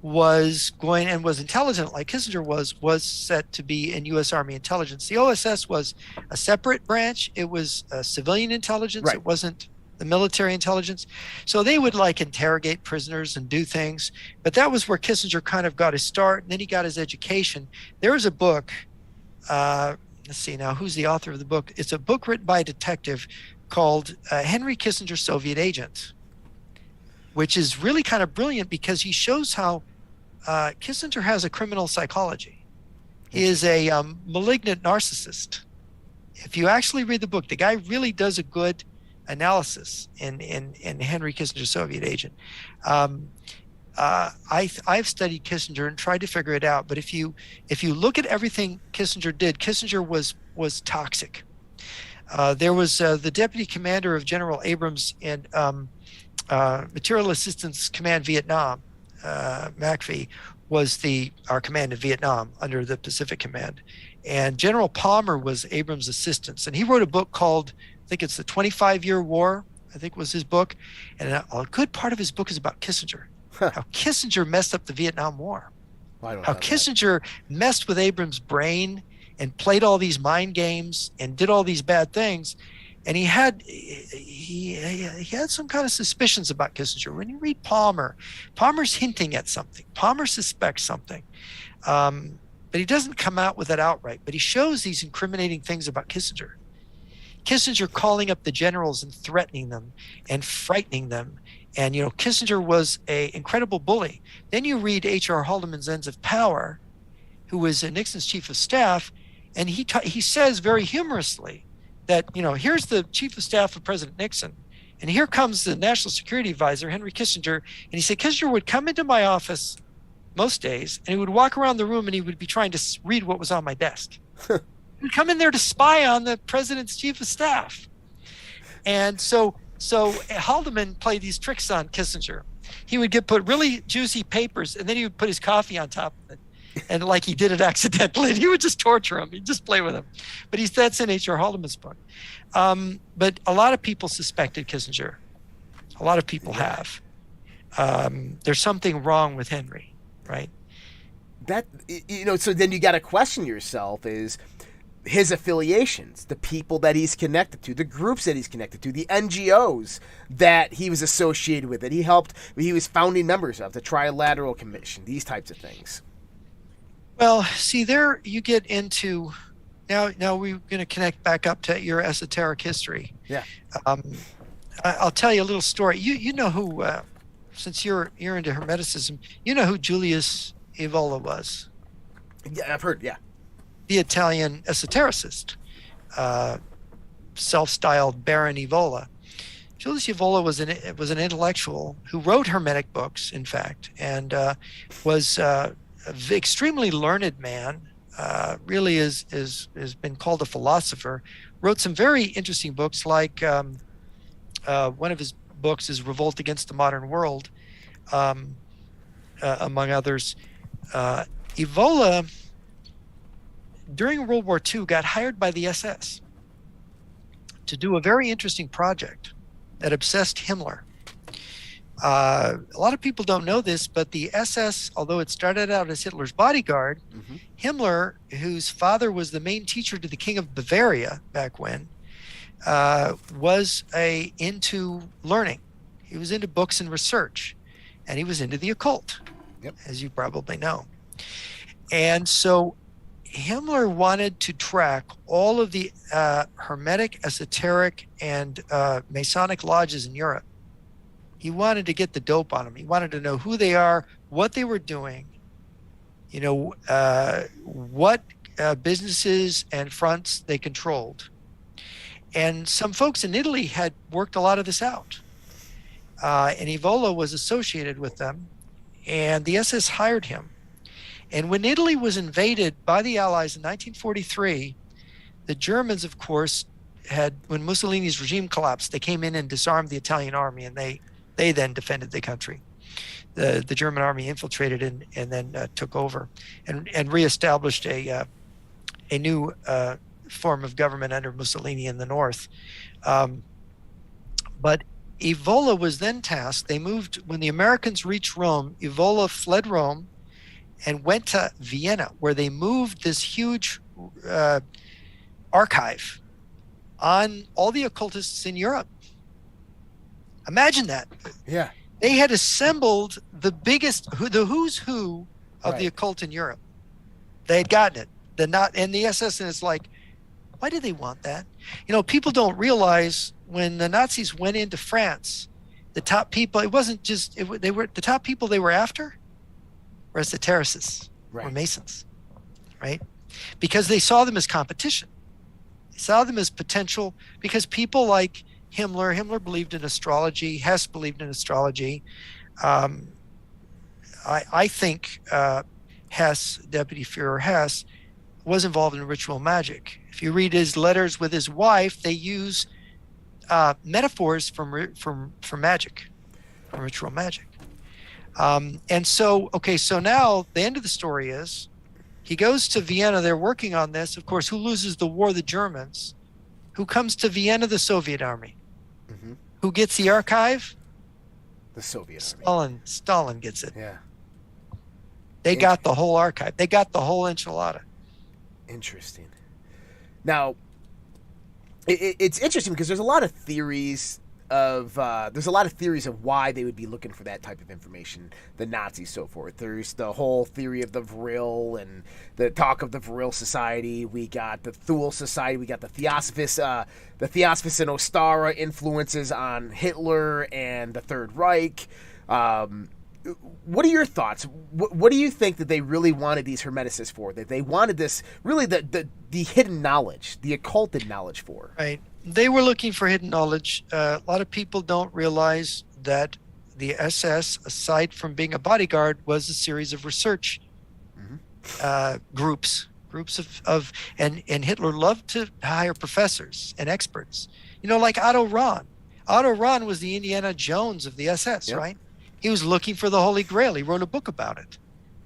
was going and was intelligent, like Kissinger was set to be in U.S. Army intelligence. The OSS was a separate branch. It was civilian intelligence. Right. It wasn't the military intelligence. So they would interrogate prisoners and do things. But that was where Kissinger kind of got his start, and then he got his education. There was a book. Let's see now, who's the author of the book? It's a book written by a detective called Henry Kissinger, Soviet Agent, which is really kind of brilliant because he shows how Kissinger has a criminal psychology. He is a malignant narcissist. If you actually read the book, the guy really does a good analysis in Henry Kissinger, Soviet Agent. I've studied Kissinger and tried to figure it out, but if you look at everything Kissinger did, Kissinger was toxic. There was the deputy commander of General Abrams in Material Assistance Command Vietnam. MACV was our command in Vietnam under the Pacific Command. And General Palmer was Abrams' assistant. And he wrote a book called, I think it's the 25-Year War, I think was his book. And a good part of his book is about Kissinger. How Kissinger messed up the Vietnam War. How Kissinger messed with Abrams' brain and played all these mind games and did all these bad things. And he had some kind of suspicions about Kissinger. When you read Palmer's hinting at something. Palmer suspects something. but he doesn't come out with it outright. But he shows these incriminating things about Kissinger. Kissinger calling up the generals and threatening them and frightening them. And, Kissinger was an incredible bully. Then you read H.R. Haldeman's Ends of Power, who was Nixon's chief of staff, and he says very humorously that, here's the chief of staff of President Nixon, and here comes the national security advisor, Henry Kissinger, and he said Kissinger would come into my office most days, and he would walk around the room, and he would be trying to read what was on my desk. He would come in there to spy on the president's chief of staff. And so Haldeman played these tricks on Kissinger. He would put really juicy papers, and then he would put his coffee on top of it. And like he did it accidentally, he would just torture him. He'd just play with him. But that's in H.R. Haldeman's book. But a lot of people suspected Kissinger. A lot of people have. There's something wrong with Henry, right? So then you got to question yourself is his affiliations, the people that he's connected to, the groups that he's connected to, the NGOs that he was associated with, that he was founding members of, the Trilateral Commission, these types of things. Well, see, there you get into now we're going to connect back up to your esoteric history. Yeah. I'll tell you a little story. You know who, since you're into Hermeticism, you know who Julius Evola was? Yeah, I've heard. Yeah. The Italian esotericist, self-styled Baron Evola. Julius Evola was an intellectual who wrote Hermetic books, in fact, and was an extremely learned man. Really has been called a philosopher. Wrote some very interesting books, like one of his books is Revolt Against the Modern World, among others. Evola, during World War II, got hired by the SS to do a very interesting project that obsessed Himmler. A lot of people don't know this, but the SS, although it started out as Hitler's bodyguard, Himmler, whose father was the main teacher to the King of Bavaria back when, was into learning. He was into books and research, and he was into the occult, as you probably know. And so Himmler wanted to track all of the Hermetic, esoteric, and Masonic lodges in Europe. He wanted to get the dope on them. He wanted to know who they are, what they were doing, what businesses and fronts they controlled. And some folks in Italy had worked a lot of this out. And Evola was associated with them, and the SS hired him. And when Italy was invaded by the Allies in 1943, the Germans, of course, when Mussolini's regime collapsed, they came in and disarmed the Italian army, and they then defended the country. The German army infiltrated and then took over and reestablished a new form of government under Mussolini in the north. But Evola was then tasked. They moved, when the Americans reached Rome, Evola fled Rome and went to Vienna, where they moved this huge archive on all the occultists in Europe. Imagine that. Yeah. They had assembled the who's who of the occult in Europe. They had gotten it. And the SS, and it's like, why did they want that? People don't realize when the Nazis went into France, the top people, it wasn't just, they were the top people they were after were esotericists or Masons, right? Because they saw them as competition. They saw them as potential, because people like Himmler believed in astrology, Hess believed in astrology. I think Hess, Deputy Führer Hess, was involved in ritual magic. If you read his letters with his wife, they use metaphors from magic, from ritual magic. And so now the end of the story is he goes to Vienna. They're working on this. Of course, who loses the war? The Germans. Who comes to Vienna? The Soviet army. Who gets the archive? The Soviet army. Stalin gets it. Yeah. They got the whole archive. They got the whole enchilada. Interesting. Now, it's interesting because there's a lot of theories of theories of why they would be looking for that type of information, the Nazis, so forth. There's the whole theory of the Vril and the talk of the Vril Society. We got the Thule Society. We got the Theosophists and Ostara influences on Hitler and the Third Reich. What are your thoughts? What do you think that they really wanted these Hermeticists for? That they wanted this, really the hidden knowledge, the occulted knowledge for? Right. They were looking for hidden knowledge. A lot of people don't realize that the SS, aside from being a bodyguard, was a series of research groups and Hitler loved to hire professors and experts. Like Otto Rahn. Otto Rahn was the Indiana Jones of the SS, yep. Right? He was looking for the Holy Grail. He wrote a book about it,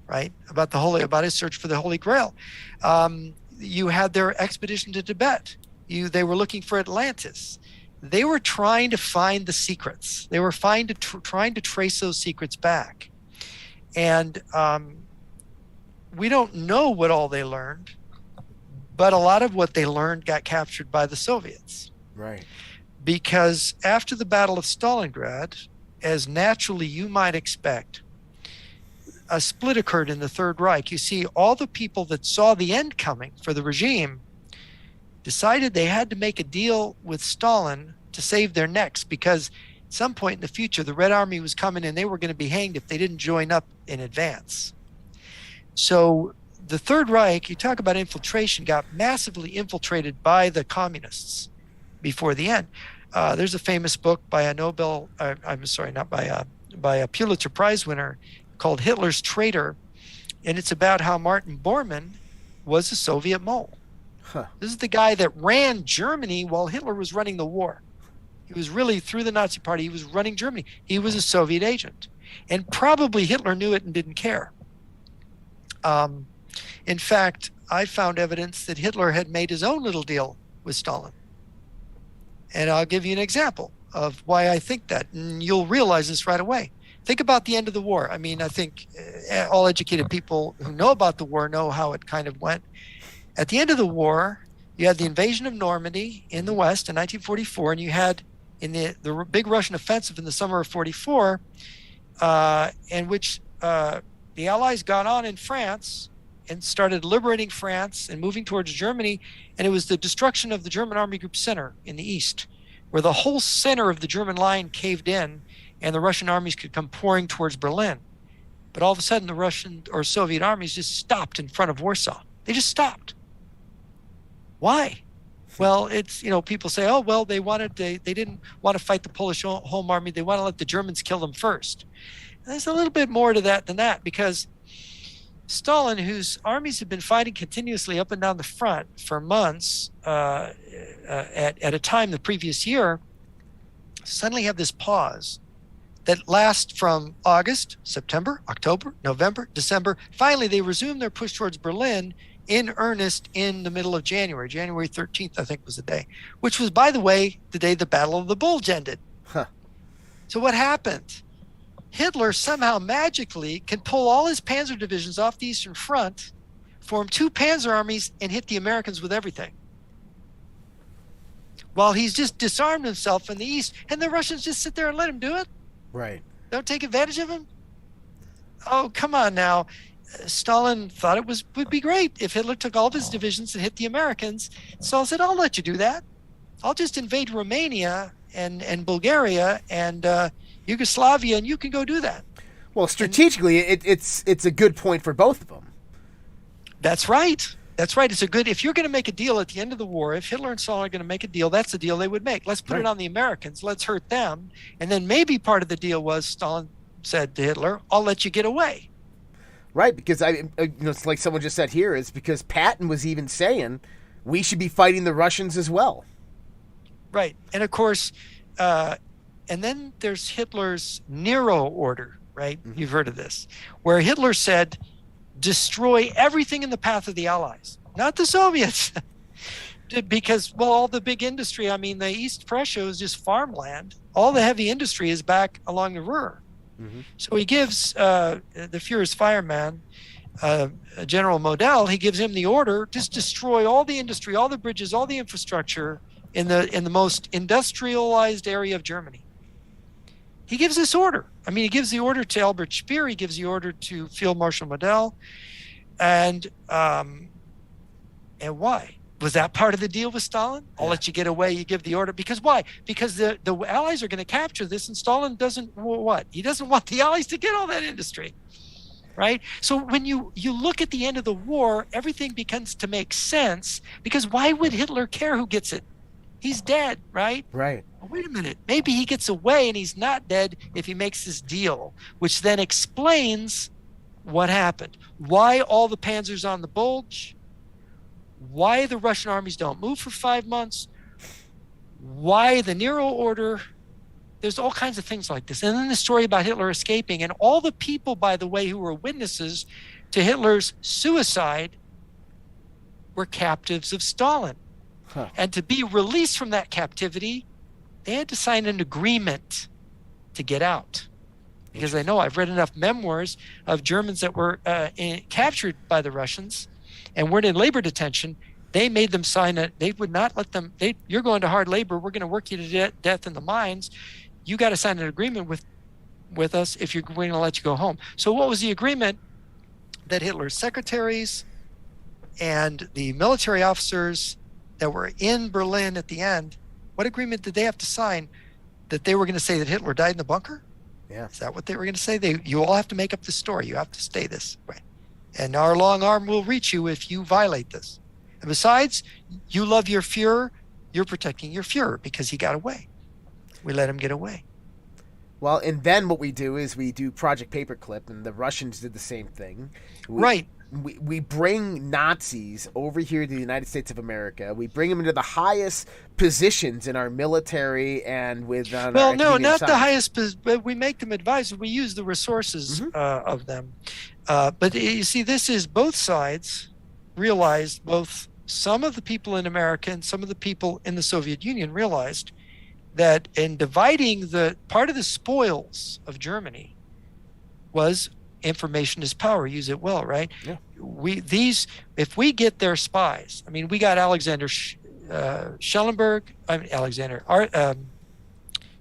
right? About his search for the Holy Grail. You had their expedition to Tibet. They were looking for Atlantis. They were trying to find the secrets. They were trying to trace those secrets back. And we don't know what all they learned, but a lot of what they learned got captured by the Soviets. Right. Because after the Battle of Stalingrad, as naturally you might expect, a split occurred in the Third Reich. You see, all the people that saw the end coming for the regime decided they had to make a deal with Stalin to save their necks, because at some point in the future, the Red Army was coming and they were going to be hanged if they didn't join up in advance. So the Third Reich, you talk about infiltration, got massively infiltrated by the communists before the end. There's a famous book by a by a Pulitzer Prize winner called Hitler's Traitor, and it's about how Martin Bormann was a Soviet mole. Huh. This is the guy that ran Germany while Hitler was running the war. He was really, through the Nazi Party, he was running Germany. He was a Soviet agent, and probably Hitler knew it and didn't care. In fact, I found evidence that Hitler had made his own little deal with Stalin. And I'll give you an example of why I think that, and you'll realize this right away. Think about the end of the war. I mean, I think all educated people who know about the war know how it kind of went. At the end of the war, you had the invasion of Normandy in the West in 1944, and you had in the big Russian offensive in the summer of 44, in which the Allies got on in France and started liberating France and moving towards Germany. And it was the destruction of the German Army Group Center in the east, where the whole center of the German line caved in and the Russian armies could come pouring towards Berlin. But all of a sudden, the Russian or Soviet armies just stopped in front of Warsaw. They just stopped. Why? Well, it's, people say, oh, well, they didn't want to fight the Polish home army. They want to let the Germans kill them first. And there's a little bit more to that than that, because Stalin, whose armies had been fighting continuously up and down the front for months at a time the previous year, suddenly have this pause that lasts from August, September, October, November, December. Finally, they resume their push towards Berlin in earnest in the middle of January. January 13th, I think, was the day, which was, by the way, the day the Battle of the Bulge ended. Huh. So what happened? Hitler somehow magically can pull all his panzer divisions off the Eastern Front, form two panzer armies, and hit the Americans with everything, while he's just disarmed himself in the East, and the Russians just sit there and let him do it? Right. Don't take advantage of him? Oh, come on now. Stalin thought it would be great if Hitler took all of his divisions and hit the Americans. Stalin said, I'll let you do that. I'll just invade Romania and Bulgaria and Yugoslavia, and you can go do that. Well, strategically, it's a good point for both of them. That's right. That's right. If you're going to make a deal at the end of the war, if Hitler and Stalin are going to make a deal, that's the deal they would make. Let's put it on the Americans. Let's hurt them. And then maybe part of the deal was Stalin said to Hitler, I'll let you get away. Right, because it's like someone just said here, it's because Patton was even saying we should be fighting the Russians as well. Right. And of course, and then there's Hitler's Nero order, right? Mm-hmm. You've heard of this, where Hitler said, destroy everything in the path of the Allies, not the Soviets. Because, well, all the big industry, the East Prussia is just farmland. All the heavy industry is back along the Ruhr. Mm-hmm. So he gives the Fuhrer's fireman, General Model, he gives him the order, just destroy all the industry, all the bridges, all the infrastructure in the most industrialized area of Germany. He gives this order. I mean, he gives the order to Albert Speer. He gives the order to Field Marshal Model. And why? Was that part of the deal with Stalin? I'll let you get away. You give the order. Because why? Because the Allies are going to capture this, and Stalin doesn't what? He doesn't want the Allies to get all that industry, right? So when you look at the end of the war, everything begins to make sense. Because why would Hitler care who gets it? He's dead, right? Right. Well, wait a minute. Maybe he gets away and he's not dead if he makes this deal, which then explains what happened. Why all the panzers on the Bulge? Why the Russian armies don't move for 5 months? Why the Nero order? There's all kinds of things like this. And then the story about Hitler escaping, and all the people, by the way, who were witnesses to Hitler's suicide were captives of Stalin. Huh. And to be released from that captivity, they had to sign an agreement to get out. Because I know I've read enough memoirs of Germans that were captured by the Russians and weren't in labor detention. They made them sign it. They would not let them. You're going to hard labor. We're going to work you to death in the mines. You got to sign an agreement with us if you're going to let you go home. So what was the agreement? That Hitler's secretaries and the military officers that were in Berlin at the end, what agreement did they have to sign? That they were going to say that Hitler died in the bunker? Yeah. Is that what they were going to say? You all have to make up the story. You have to stay this way. And our long arm will reach you if you violate this. And besides, you love your Fuhrer. You're protecting your Fuhrer because he got away. We let him get away. Well, and then what we do is we do Project Paperclip, and the Russians did the same thing. Right. We bring Nazis over here to the United States of America. We bring them into the highest positions in our military and with well, no, not the highest, but we make them advisors. We use the resources of them. But you see, this is both sides realized, both some of the people in America and some of the people in the Soviet Union realized that in dividing the part of the spoils of Germany was information is power. Use it well, right? Yeah. If we get their spies, I mean, we got Alexander Schellenberg. I mean,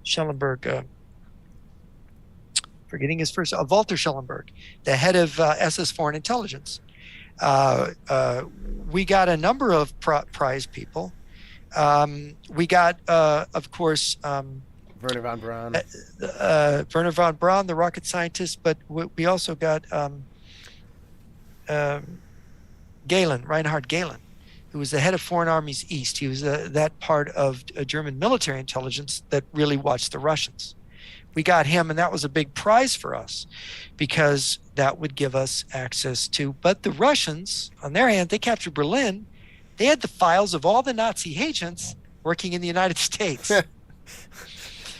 Schellenberg. Forgetting his first. Walter Schellenberg, the head of SS Foreign Intelligence. We got a number of prize people. We got, of course, Werner von Braun. Werner von Braun, the rocket scientist, but we also got Reinhard Gehlen, who was the head of Foreign Armies East. He was that part of German military intelligence that really watched the Russians. We got him, and that was a big prize for us because that would give us access to. But the Russians, on their hand, they captured Berlin. They had the files of all the Nazi agents working in the United States.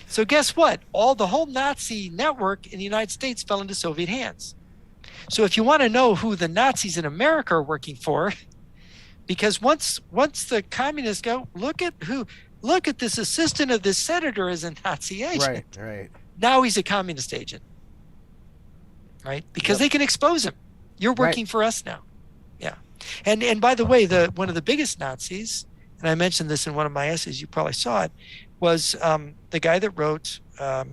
So guess what? The whole Nazi network in the United States fell into Soviet hands. So if you want to know who the Nazis in America are working for, because once the communists go, look at this assistant of this senator as a Nazi agent. Right. Now he's a communist agent, right? Because they can expose him. You're working for us now. Yeah. And by the way, one of the biggest Nazis, and I mentioned this in one of my essays, you probably saw it, was the guy that wrote the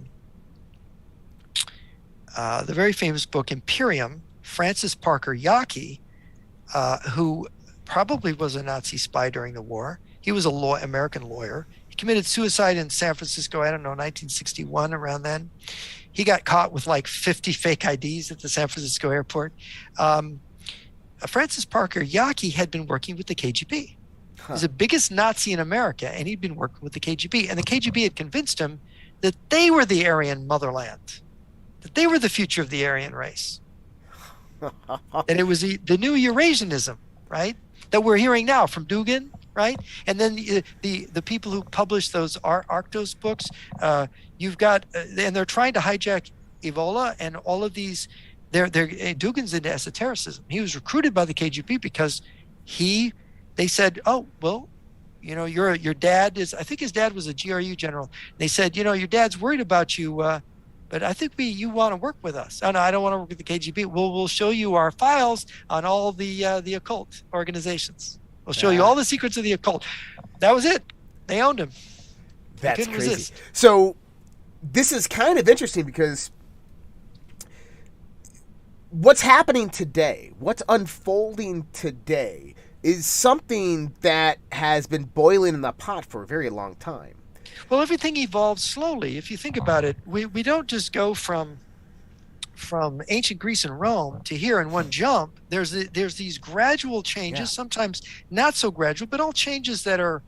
very famous book Imperium, Francis Parker Yockey, who probably was a Nazi spy during the war. He was American lawyer. He committed suicide in San Francisco, 1961, around then. He got caught with like 50 fake IDs at the San Francisco airport. Francis Parker Yockey had been working with the KGB. He was the biggest Nazi in America, and he'd been working with the KGB. And the KGB had convinced him that they were the Aryan motherland, that they were the future of the Aryan race. That it was the new Eurasianism, right? That we're hearing now from Dugin, right? And then the people who published those Arctos books, you've got, and they're trying to hijack Evola and all of these. Dugin's into esotericism. He was recruited by the KGB because they said, oh, well, your dad is, I think his dad was a GRU general. They said, your dad's worried about you, but I think you want to work with us. Oh, no, I don't want to work with the KGB. We'll show you our files on all the occult organizations. We'll show you all the secrets of the occult. That was it. They owned him. That's couldn't crazy. resist. So this is kind of interesting because what's happening today, what's unfolding today, is something that has been boiling in the pot for a very long time. Well, everything evolves slowly. If you think about it, we don't just go from ancient Greece and Rome to here in one jump. There's these gradual changes, sometimes not so gradual, but all changes that are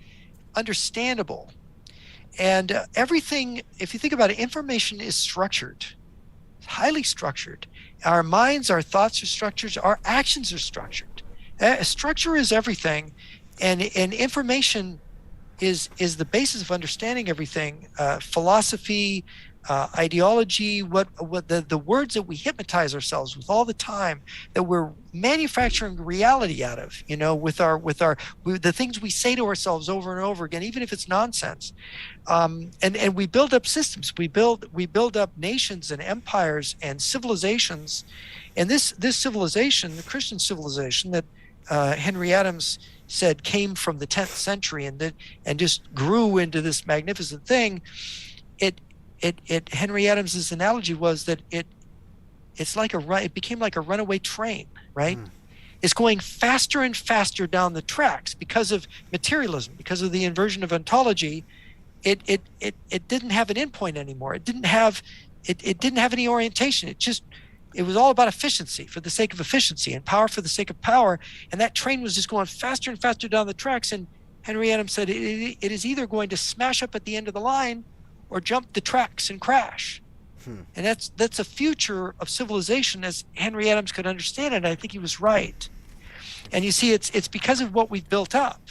understandable. And everything, if you think about it, information is structured, highly structured. Our minds, our thoughts are structured, our actions are structured. Structure is everything, and information is the basis of understanding everything. Philosophy, ideology, what the words that we hypnotize ourselves with all the time, that we're manufacturing reality out of, with the things we say to ourselves over and over again, even if it's nonsense. And we build up systems, we build up nations and empires and civilizations. And this civilization, the Christian civilization that Henry Adams said came from the 10th century and just grew into this magnificent thing. Henry Adams's analogy was that it became like a runaway train, right? It's going faster and faster down the tracks because of materialism, because of the inversion of ontology. It didn't have an endpoint anymore. It didn't have any orientation. It was all about efficiency for the sake of efficiency and power for the sake of power. And that train was just going faster and faster down the tracks. And Henry Adams said it is either going to smash up at the end of the line or jump the tracks and crash. And that's a future of civilization as Henry Adams could understand it. And I think he was right. And you see, it's because of what we've built up.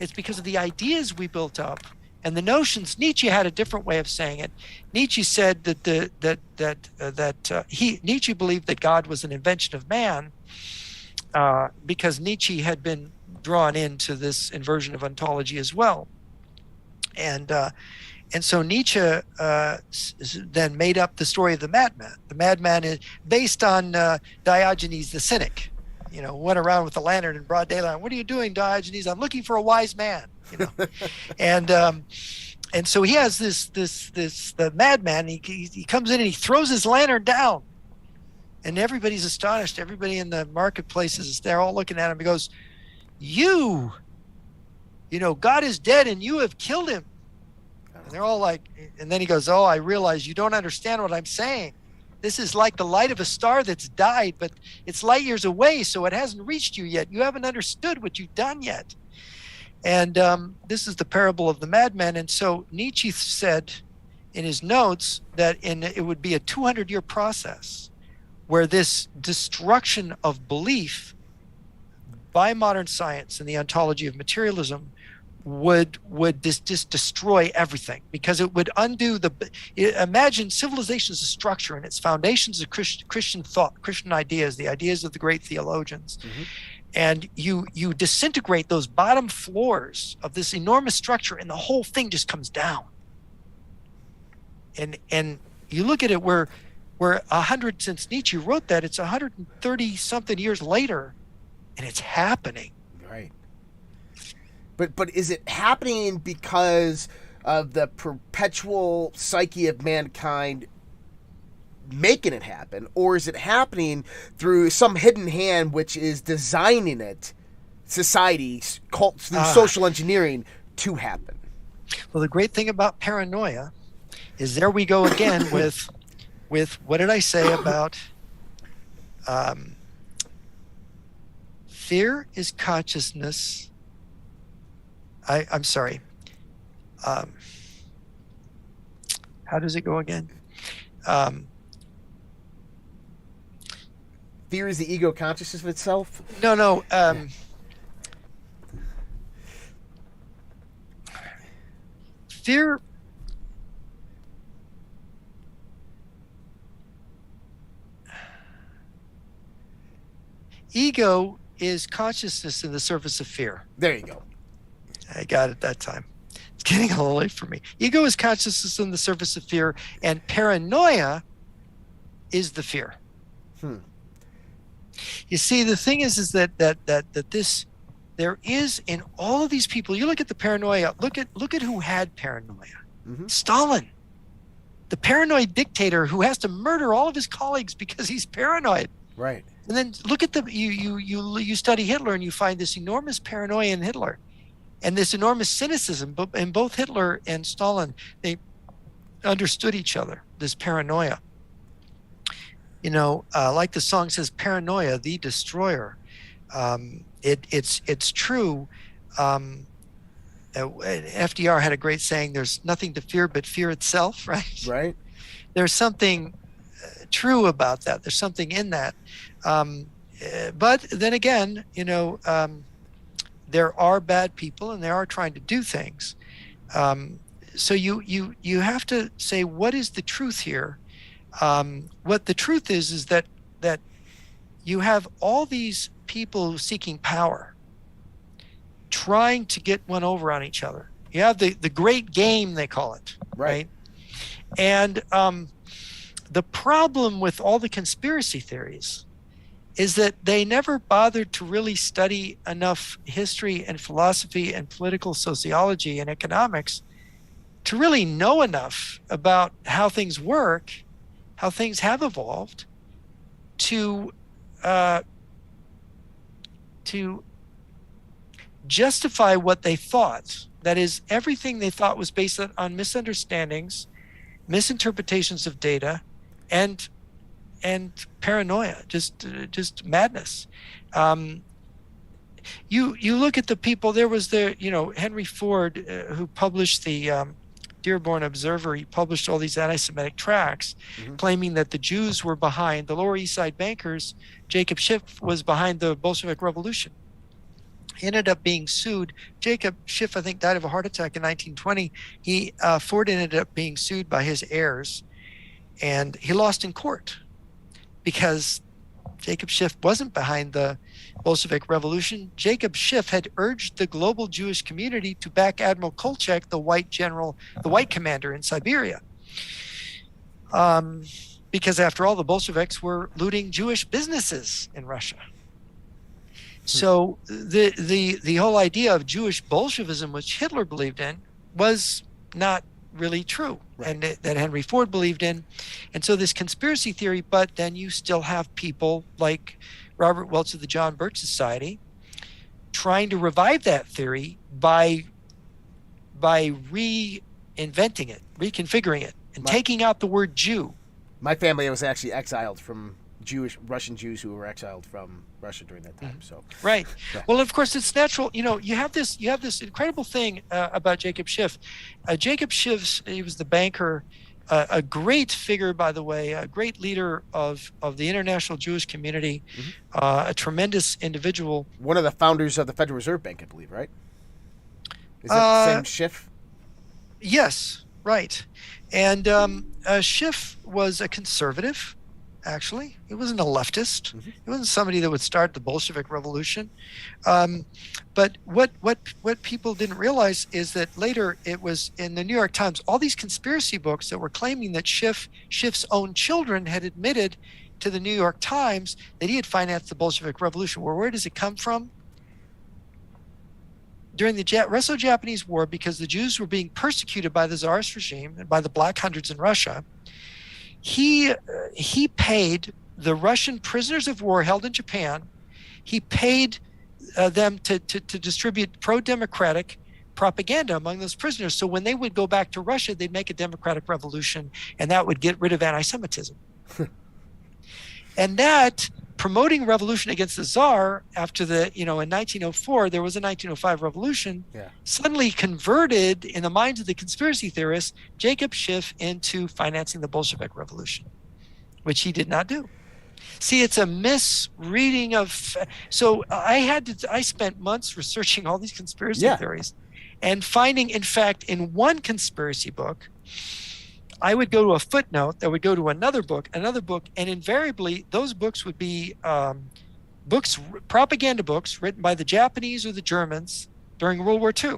It's because of the ideas we built up and the notions. Nietzsche had a different way of saying it. Nietzsche said Nietzsche believed that God was an invention of man because Nietzsche had been drawn into this inversion of ontology as well. And so Nietzsche then made up the story of the madman. The madman is based on Diogenes the cynic. Went around with a lantern in broad daylight. What are you doing, Diogenes? I'm looking for a wise man. And so he has the madman. He comes in and he throws his lantern down, and everybody's astonished. Everybody in the marketplaces, they're all looking at him. He goes, God is dead and you have killed him. And they're all like, and then he goes, oh, I realize you don't understand what I'm saying. This is like the light of a star that's died, but it's light years away, so it hasn't reached you yet. You haven't understood what you've done yet. And this is the parable of the madman. And so Nietzsche said in his notes that it would be a 200-year process where this destruction of belief by modern science and the ontology of materialism would just destroy everything, because it would undo imagine civilization as a structure and its foundations of Christian thought, Christian ideas, the ideas of the great theologians. And you disintegrate those bottom floors of this enormous structure and the whole thing just comes down. And you look at it, we're 100 since Nietzsche wrote that, it's 130 something years later, and it's happening. Right. But is it happening because of the perpetual psyche of mankind making it happen, or is it happening through some hidden hand which is designing it, society, cults, through social engineering to happen? Well, the great thing about paranoia is there we go again with what did I say about fear is consciousness. I'm sorry. How does it go again? Fear is the ego consciousness of itself? No. Fear. Ego is consciousness in the surface of fear. There you go. I got it that time. It's getting a little late for me. Ego is consciousness on the surface of fear, and paranoia is the fear. You see, the thing is that there is in all of these people. You look at the paranoia. Look at who had paranoia. Mm-hmm. Stalin, the paranoid dictator who has to murder all of his colleagues because he's paranoid. Right. And then look at you study Hitler, and you find this enormous paranoia in Hitler, and this enormous cynicism. But in both Hitler and Stalin, they understood each other. This paranoia. Like the song says, "Paranoia, the destroyer." It's true. FDR had a great saying: "There's nothing to fear but fear itself." Right. Right. There's something true about that. There's something in that. But then again, there are bad people, and they are trying to do things. So you have to say, what is the truth here? What the truth is that you have all these people seeking power, trying to get one over on each other. You have the great game, they call it, right? And the problem with all the conspiracy theories is that they never bothered to really study enough history and philosophy and political sociology and economics to really know enough about how things work, how things have evolved, to justify what they thought. That is, everything they thought was based on misunderstandings, misinterpretations of data, and paranoia, just madness. You look at the people. There was Henry Ford, who published the Dearborn Observer. He published all these anti-Semitic tracts, claiming that the Jews were behind the Lower East Side bankers. Jacob Schiff was behind the Bolshevik Revolution. He ended up being sued. Jacob Schiff, I think, died of a heart attack in 1920. Ford ended up being sued by his heirs, and he lost in court because Jacob Schiff wasn't behind the Bolshevik Revolution. Jacob Schiff had urged the global Jewish community to back Admiral Kolchak, the white commander in Siberia. Because after all, the Bolsheviks were looting Jewish businesses in Russia. So the whole idea of Jewish Bolshevism, which Hitler believed in, was not really true, and that Henry Ford believed in. And so this conspiracy theory, but then you still have people like Robert Welch of the John Birch Society trying to revive that theory by reinventing it, reconfiguring it, and taking out the word Jew. My family was actually exiled from Russian Jews who were exiled from Russia during that time. So right. Well, of course, it's natural. You have this incredible thing about Jacob Schiff. Jacob Schiff, he was the banker, a great figure, by the way, a great leader of the international Jewish community, a tremendous individual. One of the founders of the Federal Reserve Bank, I believe, right? Is that the same Schiff? Yes, right. And Schiff was a conservative. Actually, he wasn't a leftist. He wasn't somebody that would start the Bolshevik Revolution. But what people didn't realize is that later it was in the New York Times, all these conspiracy books that were claiming that Schiff's own children had admitted to the New York Times that he had financed the Bolshevik Revolution. Well, where does it come from? During the Russo-Japanese War, because the Jews were being persecuted by the Tsarist regime and by the Black Hundreds in Russia, he paid the Russian prisoners of war held in Japan. He paid them to distribute pro-democratic propaganda among those prisoners. So when they would go back to Russia, they'd make a democratic revolution, and that would get rid of anti-Semitism. And that promoting revolution against the Tsar after in 1904, there was a 1905 revolution, suddenly converted in the minds of the conspiracy theorists, Jacob Schiff into financing the Bolshevik Revolution, which he did not do. See, it's a misreading of, so I spent months researching all these conspiracy theories and finding, in fact, in one conspiracy book, I would go to a footnote that would go to another book, and invariably those books would be propaganda books written by the Japanese or the Germans during World War II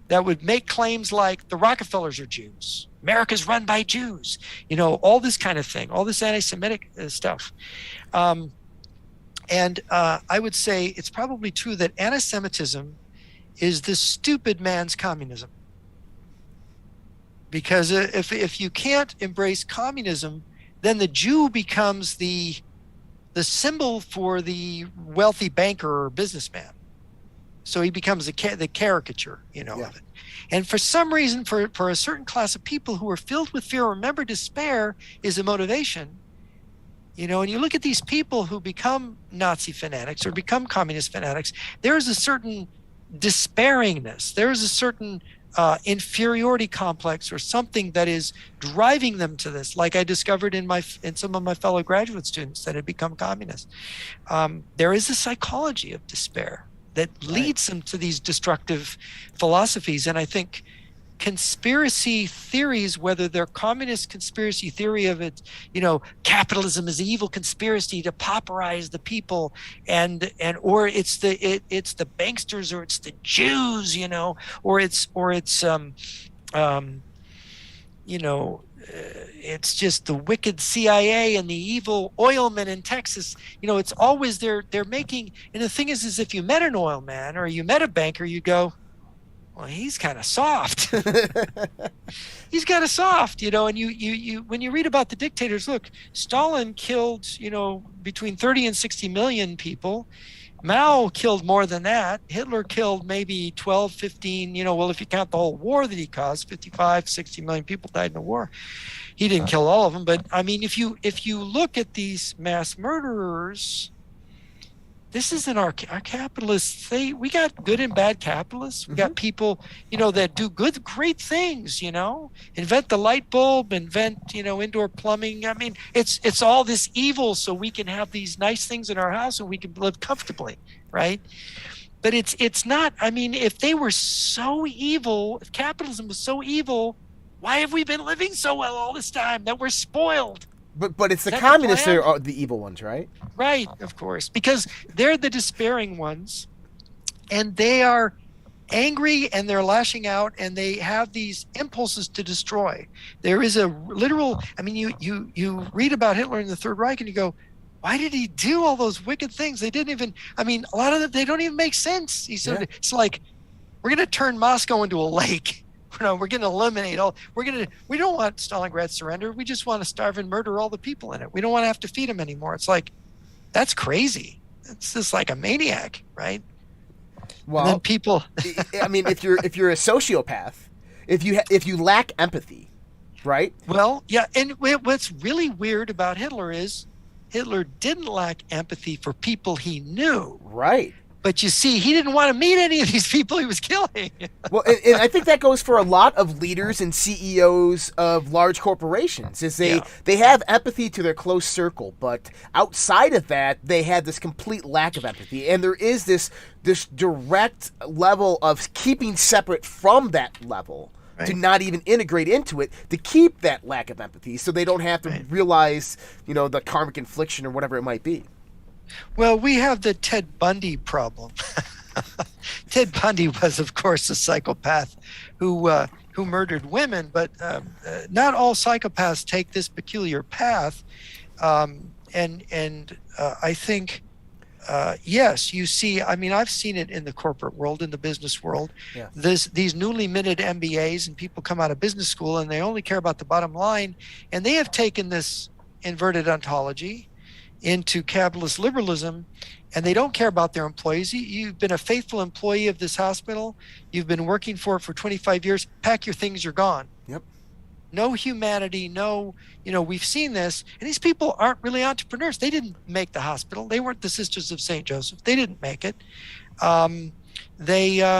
that would make claims like the Rockefellers are Jews, America's run by Jews, all this kind of thing, all this anti-Semitic stuff. And I would say it's probably true that anti-Semitism is the stupid man's communism. Because if you can't embrace communism, then the Jew becomes the symbol for the wealthy banker or businessman. So he becomes the caricature, of it. And for some reason, for a certain class of people who are filled with fear, remember, despair is a motivation. And you look at these people who become Nazi fanatics or become communist fanatics, there's a certain despairingness. There's a certain inferiority complex or something that is driving them to this, like I discovered in some of my fellow graduate students that had become communists. There is a psychology of despair that leads them to these destructive philosophies. And I think conspiracy theories, whether they're communist conspiracy theory of it, capitalism is an evil conspiracy to pauperize the people, or it's the banksters, or it's the Jews, or it's just the wicked CIA and the evil oilmen in Texas. It's always they're making. And the thing is if you met an oil man or you met a banker, you go, well, he's kind of soft. He's kind of soft, and you when you read about the dictators, look, Stalin killed, between 30 and 60 million people. Mao killed more than that. Hitler killed maybe 12, 15, if you count the whole war that he caused, 55, 60 million people died in the war. He didn't kill all of them, but I mean, if you look at these mass murderers, this isn't our capitalists. We got good and bad capitalists. We got people, that do great things, invent the light bulb, invent, indoor plumbing. I mean, it's all this evil so we can have these nice things in our house and we can live comfortably, right? But it's not. I mean, if they were so evil, if capitalism was so evil, why have we been living so well all this time that we're spoiled? But it's the communists that are the evil ones, right? Right, of course, because they're the despairing ones, and they are angry and they're lashing out and they have these impulses to destroy. There is a literal. I mean, you read about Hitler in the Third Reich and you go, why did he do all those wicked things? They didn't even. I mean, a lot of them, they don't even make sense. He said it's like we're going to turn Moscow into a lake. We're going to eliminate all. We don't want Stalingrad surrender. We just want to starve and murder all the people in it. We don't want to have to feed them anymore. It's like, that's crazy. It's just like a maniac, right? Well, and then people. I mean, if you're a sociopath, if you lack empathy, right? Well, yeah. And what's really weird about Hitler is Hitler didn't lack empathy for people he knew. Right. But you see, he didn't want to meet any of these people he was killing. Well, and I think that goes for a lot of leaders and CEOs of large corporations. Is they have empathy to their close circle, but outside of that, they had this complete lack of empathy. And there is this direct level of keeping separate from that level. Right. To not even integrate into it, to keep that lack of empathy, so they don't have to realize, the karmic infliction or whatever it might be. Well, we have the Ted Bundy problem. Ted Bundy was, of course, a psychopath who murdered women, but not all psychopaths take this peculiar path. And I think, yes, you see. I mean, I've seen it in the corporate world, in the business world. Yeah. These newly minted MBAs, and people come out of business school and they only care about the bottom line, and they have taken this inverted ontology into capitalist liberalism, and they don't care about their employees. You've been a faithful employee of this hospital. You've been working for it for 25 years. Pack your things, you're gone. Yep. No humanity, we've seen this. And these people aren't really entrepreneurs. They didn't make the hospital. They weren't the Sisters of St. Joseph. They didn't make it. They're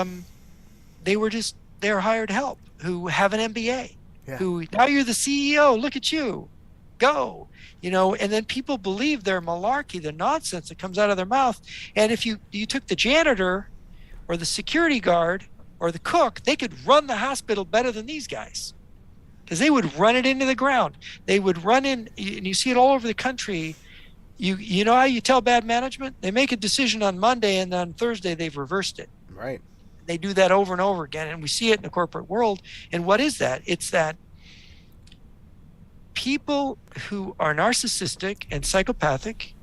hired help who have an MBA, who, now you're the CEO, look at you, go. And then people believe their malarkey, the nonsense that comes out of their mouth. And if you took the janitor or the security guard or the cook, they could run the hospital better than these guys, because they would run it into the ground. They would run in, and you see it all over the country. You know how you tell bad management? They make a decision on Monday, and on Thursday they've reversed it. Right. They do that over and over again, and we see it in the corporate world. And what is that? It's that people who are narcissistic and psychopathic,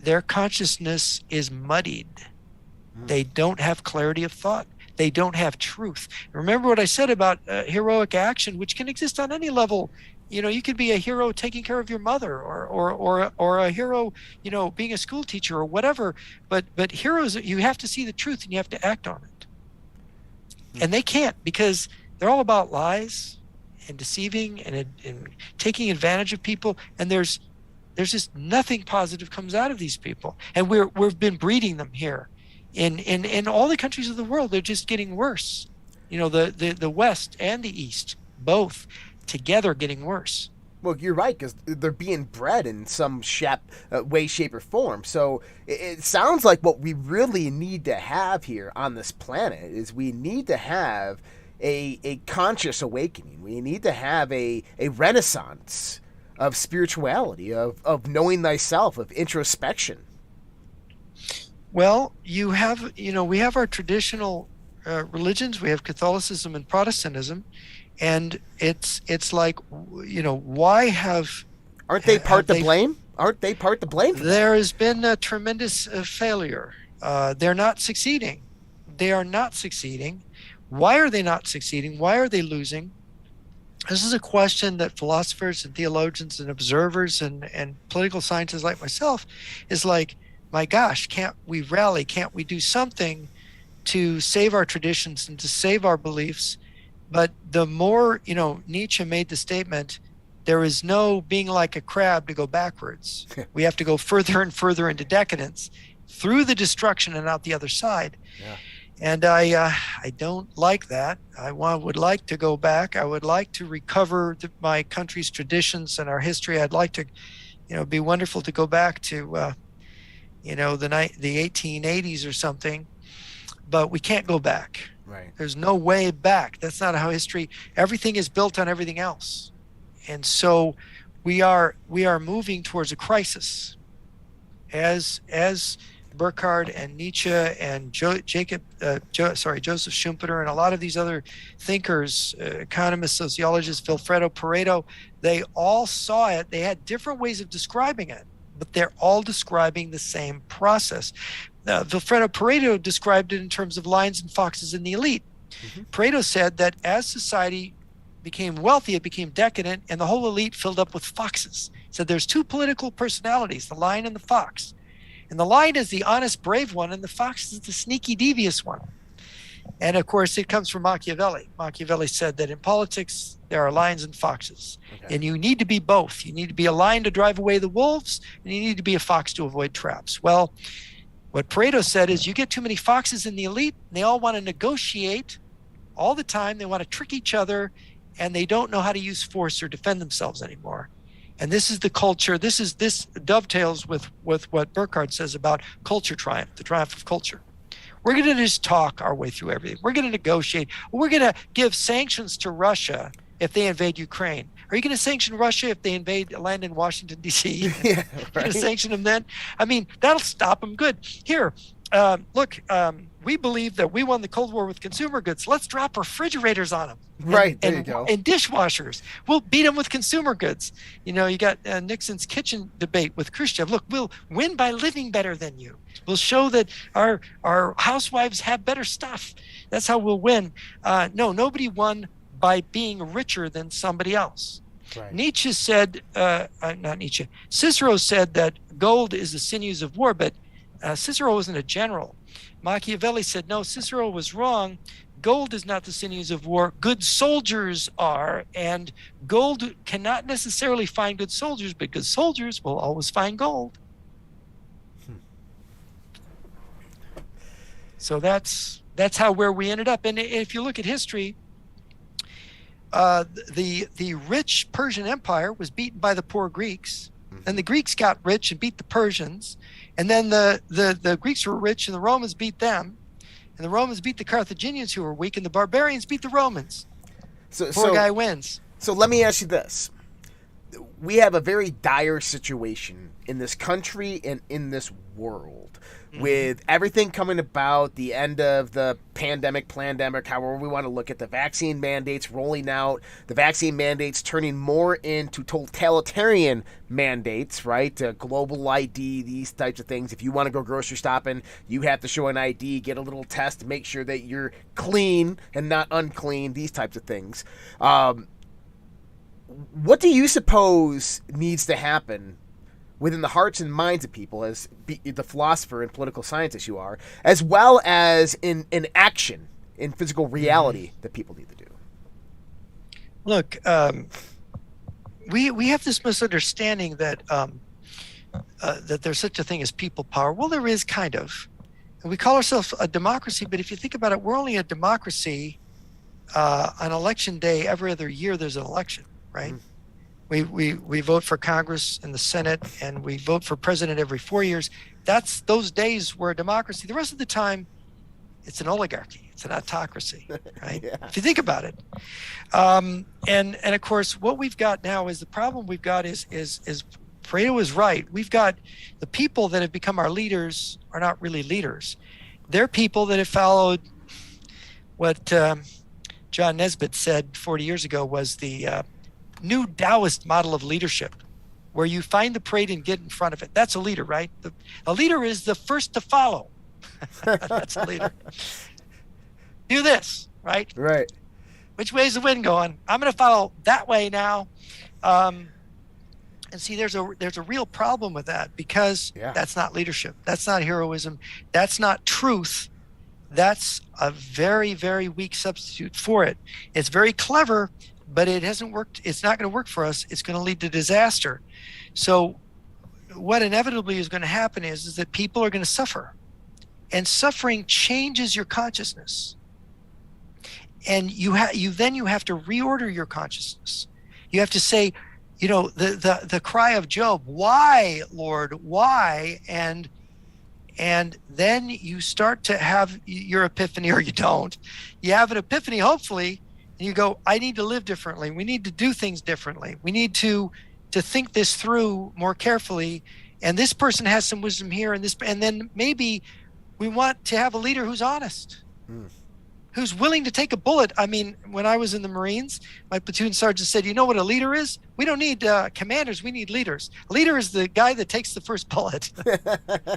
their consciousness is muddied. They don't have clarity of thought. They don't have truth. Remember what I said about heroic action, which can exist on any level. You could be a hero taking care of your mother, or a hero, being a school teacher or whatever. But heroes, you have to see the truth and you have to act on it. And they can't, because they're all about lies and deceiving and taking advantage of people. And there's just nothing positive comes out of these people. And we've been breeding them here. In all the countries of the world, they're just getting worse. The West and the East, both together getting worse. Well, you're right, because they're being bred in some way, shape, or form. So it sounds like what we really need to have here on this planet is we need to have a conscious awakening. We need to have a renaissance of spirituality, of knowing thyself, of introspection. Well, we have our traditional religions. We have Catholicism and Protestantism, and it's like, why aren't they part to blame? Aren't they part to blame? There has been a tremendous failure. They're not succeeding. They are not succeeding. Why are they not succeeding? Why are they losing? This is a question that philosophers and theologians and observers and political scientists like myself is like, my gosh, can't we rally? Can't we do something to save our traditions and to save our beliefs? But the more, Nietzsche made the statement, there is no being like a crab to go backwards. We have to go further and further into decadence through the destruction and out the other side. Yeah. And I don't like that. I would like to go back. I would like to recover my country's traditions and our history. I'd like to, be wonderful to go back to, the 1880s or something, but we can't go back. Right. There's no way back. That's not how everything is built on everything else. And so we are moving towards a crisis as Burckhardt and Nietzsche and Joseph Schumpeter and a lot of these other thinkers, economists, sociologists, Vilfredo Pareto, they all saw it. They had different ways of describing it, but they're all describing the same process. Vilfredo Pareto described it in terms of lions and foxes in the elite. Mm-hmm. Pareto said that as society became wealthy, it became decadent, and the whole elite filled up with foxes. He said there's two political personalities, the lion and the fox. And the lion is the honest, brave one, and the fox is the sneaky, devious one. And of course, it comes from Machiavelli. Machiavelli said that in politics, there are lions and foxes. Okay. And you need to be both. You need to be a lion to drive away the wolves, and you need to be a fox to avoid traps. Well, what Pareto said is you get too many foxes in the elite, and they all want to negotiate all the time. They want to trick each other, and they don't know how to use force or defend themselves anymore. And this is the culture. This dovetails with what Burckhardt says about culture triumph, the triumph of culture. We're going to just talk our way through everything. We're going to negotiate. We're going to give sanctions to Russia if they invade Ukraine. Are you going to sanction Russia if they land in Washington, D.C.? Yeah, right. You're going to sanction them then? I mean, that'll stop them good. Here, look, we believe that we won the Cold War with consumer goods. Let's drop refrigerators on them. Right, there you go. And dishwashers. We'll beat them with consumer goods. You got Nixon's kitchen debate with Khrushchev. Look, we'll win by living better than you. We'll show that our housewives have better stuff. That's how we'll win. No, nobody won by being richer than somebody else. Right. Nietzsche said, not Nietzsche, Cicero said that gold is the sinews of war, but Cicero wasn't a general. Machiavelli said, no, Cicero was wrong. Gold is not the sinews of war. Good soldiers are, and gold cannot necessarily find good soldiers, but good soldiers will always find gold. So that's where we ended up. And if you look at history, the rich Persian Empire was beaten by the poor Greeks, and the Greeks got rich and beat the Persians, and then the Greeks were rich and the Romans beat them, and the Romans beat the Carthaginians who were weak, and the barbarians beat the Romans. So poor guy wins. So let me ask you this. we have a very dire situation in this country and in this world, with everything coming about, the end of the pandemic, however we want to look at the vaccine mandates rolling out, the vaccine mandates turning more into totalitarian mandates, right? Global ID, these types of things. If you want to go grocery shopping, you have to show an ID, get a little test to make sure that you're clean and not unclean, these types of things. What do you suppose needs to happen within the hearts and minds of people, as the philosopher and political scientist you are, as well as in action, in physical reality, that people need to do? Look, we have this misunderstanding that that there's such a thing as people power. Well, there is, kind of. And we call ourselves a democracy, but if you think about it, we're only a democracy on election day. Every other year there's an election, right? We vote for Congress and the Senate, and we vote for president every 4 years. That's those days we're a democracy. The rest of the time, it's an oligarchy. It's an autocracy, right? Yeah. If you think about it. And of course, what we've got now is the problem we've got is Pareto is right. We've got the people that have become our leaders are not really leaders. They're people that have followed what John Nesbitt said 40 years ago was the new Taoist model of leadership, where you find the parade and get in front of it. That's a leader, right? A leader is the first to follow. That's a leader. Do this, right? Right. Which way is the wind going? I'm going to follow that way now. And see, there's a real problem with that, because that's not leadership. That's not heroism. That's not truth. That's a very, very weak substitute for it. It's very clever, but it hasn't worked. It's not going to work for us. It's going to lead to disaster. So what inevitably is going to happen is that people are going to suffer, and suffering changes your consciousness. And you have to reorder your consciousness. You have to say, the cry of Job, why, Lord, why? And then you start to have your epiphany, or you don't. You have an epiphany, hopefully, and you go, I need to live differently. We need to do things differently. We need to think this through more carefully. And this person has some wisdom here, and then maybe we want to have a leader who's honest, who's willing to take a bullet. I mean, when I was in the Marines, my platoon sergeant said, you know what a leader is? We don't need commanders, we need leaders. A leader is the guy that takes the first bullet.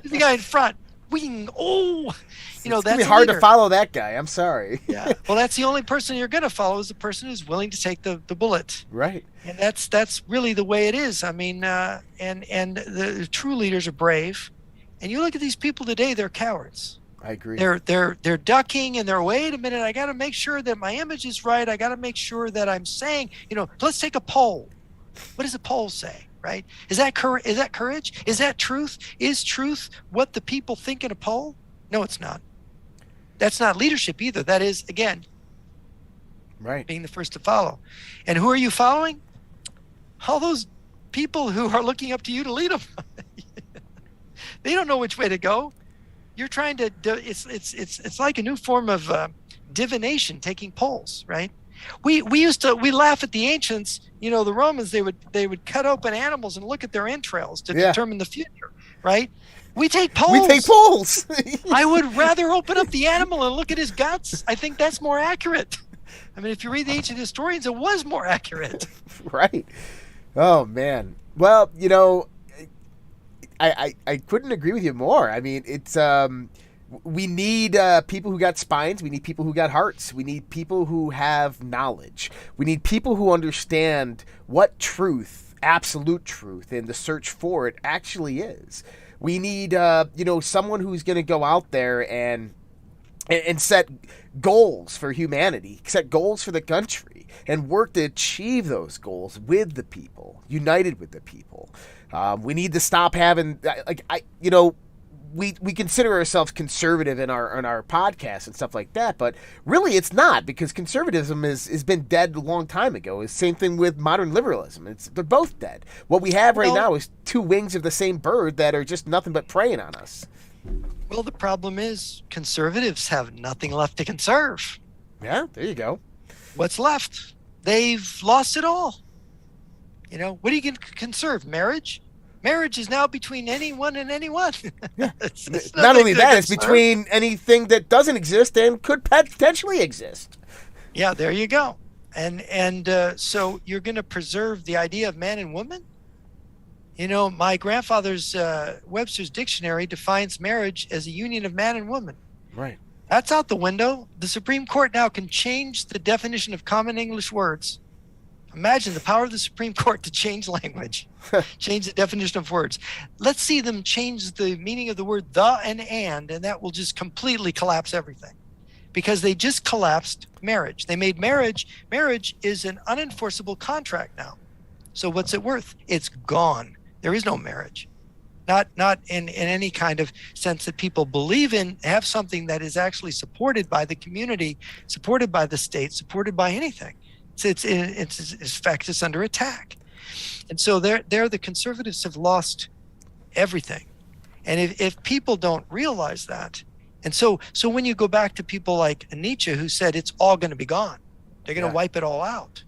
He's the guy in front. Wing, it's that's gonna be hard to follow that guy. I'm sorry. Yeah. Well, that's the only person you're going to follow, is the person who's willing to take the bullet. Right. And that's really the way it is. I mean, and the true leaders are brave. And you look at these people today, they're cowards. I agree. They're ducking, and they're, wait a minute, I got to make sure that my image is right. I got to make sure that I'm saying, let's take a poll. What does a poll say, right? Is that courage? Is that truth? Is truth what the people think in a poll? No, it's not. That's not leadership either. That is, again, right, being the first to follow. And who are you following? All those people who are looking up to you to lead them. They don't know which way to go. You're trying to do, it's like a new form of divination, taking polls, right? We laugh at the ancients, the Romans, they would cut open animals and look at their entrails to determine the future, right? We take polls. I would rather open up the animal and look at his guts. I think that's more accurate. I mean, if you read the ancient historians, it was more accurate. Right. Oh, man. Well, I couldn't agree with you more. I mean, it's we need people who got spines. We need people who got hearts. We need people who have knowledge. We need people who understand what truth, absolute truth, and the search for it actually is. We need someone who's going to go out there and set goals for humanity, set goals for the country, and work to achieve those goals with the people, united with the people. We need to stop having we consider ourselves conservative in our podcast and stuff like that, but really it's not, because conservatism has been dead a long time ago. It's the same thing with modern liberalism. They're both dead. What we have right now is two wings of the same bird that are just nothing but preying on us. Well, the problem is conservatives have nothing left to conserve. Yeah, there you go. What's left? They've lost it all. What are you going to conserve? Marriage? Marriage is now between anyone and anyone. It's Not only that, it's conserve. between anything that doesn't exist and could potentially exist. Yeah, there you go. And so you're going to preserve the idea of man and woman? My grandfather's Webster's dictionary defines marriage as a union of man and woman. Right. That's out the window. The Supreme Court now can change the definition of common English words. Imagine the power of the Supreme Court to change language, change the definition of words. Let's see them change the meaning of the word the and that will just completely collapse everything. Because they just collapsed marriage. They made marriage is an unenforceable contract now. So what's it worth? It's gone. There is no marriage. Not in any kind of sense that people believe in, have something that is actually supported by the community, supported by the state, supported by anything. It's in fact, it's under attack. And so there the conservatives have lost everything. And if people don't realize that, and so when you go back to people like Nietzsche, who said it's all going to be gone, they're going to wipe it all out.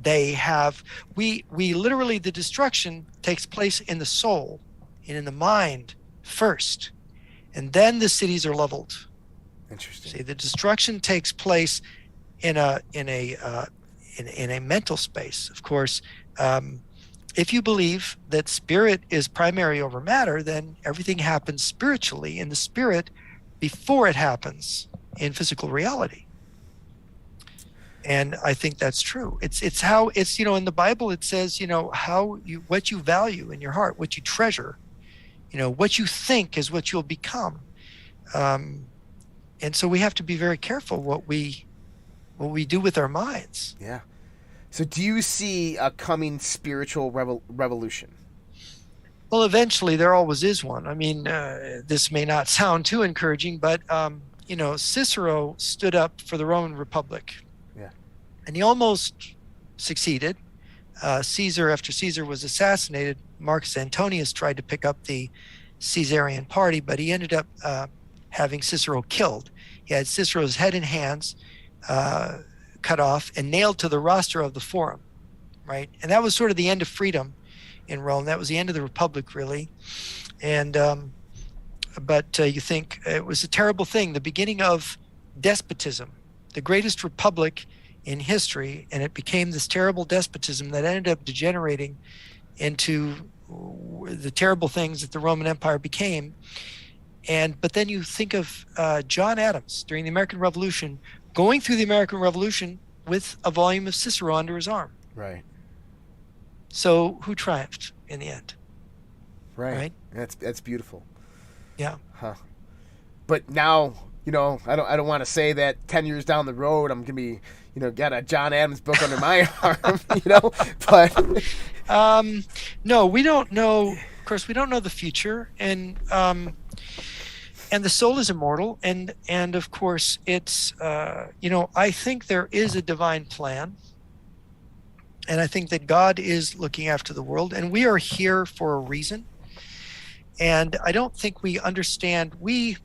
We literally, the destruction takes place in the soul and in the mind first, and then the cities are leveled. Interesting. See, the destruction takes place in a mental space. Of course, if you believe that spirit is primary over matter, then everything happens spiritually in the spirit before it happens in physical reality. And I think that's true. It's how it's, in the Bible it says, what you value in your heart, what you treasure, what you think is what you'll become. And so we have to be very careful what we do with our minds. Yeah. So do you see a coming spiritual revolution? Well, eventually there always is one. I mean, this may not sound too encouraging, but, Cicero stood up for the Roman Republic. Yeah. And he almost succeeded. Caesar, after Caesar was assassinated, Marcus Antonius tried to pick up the Caesarian party, but he ended up having Cicero killed. He had Cicero's head and hands cut off and nailed to the roster of the Forum, right? And that was sort of the end of freedom in Rome. That was the end of the Republic, really. And but you think it was a terrible thing, the beginning of despotism, the greatest republic in history, and it became this terrible despotism that ended up degenerating into the terrible things that the Roman Empire became. But then you think of John Adams during the American Revolution, going through the American Revolution with a volume of Cicero under his arm. Right. So who triumphed in the end? Right. That's beautiful. Yeah. Huh. But now, I don't want to say that 10 years down the road I'm gonna be, got a John Adams book under my arm, but no, we don't know. Of course, we don't know the future, and the soul is immortal, and of course it's I think there is a divine plan, and I think that God is looking after the world, and we are here for a reason. And I don't think we understand. We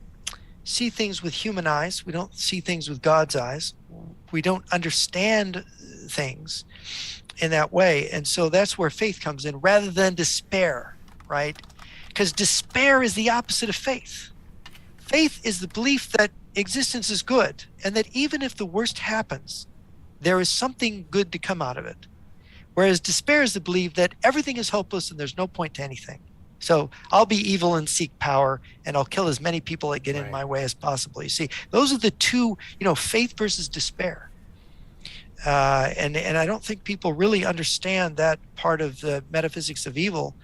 see things with human eyes. We don't see things with God's eyes. We don't understand things in that way. And so that's where faith comes in rather than despair, right? Because despair is the opposite of faith. Faith is the belief that existence is good and that even if the worst happens, there is something good to come out of it. Whereas despair is the belief that everything is hopeless and there's no point to anything. So I'll be evil and seek power, and I'll kill as many people that get in my way as possible. You see, those are the two, faith versus despair. And I don't think people really understand that part of the metaphysics of evil,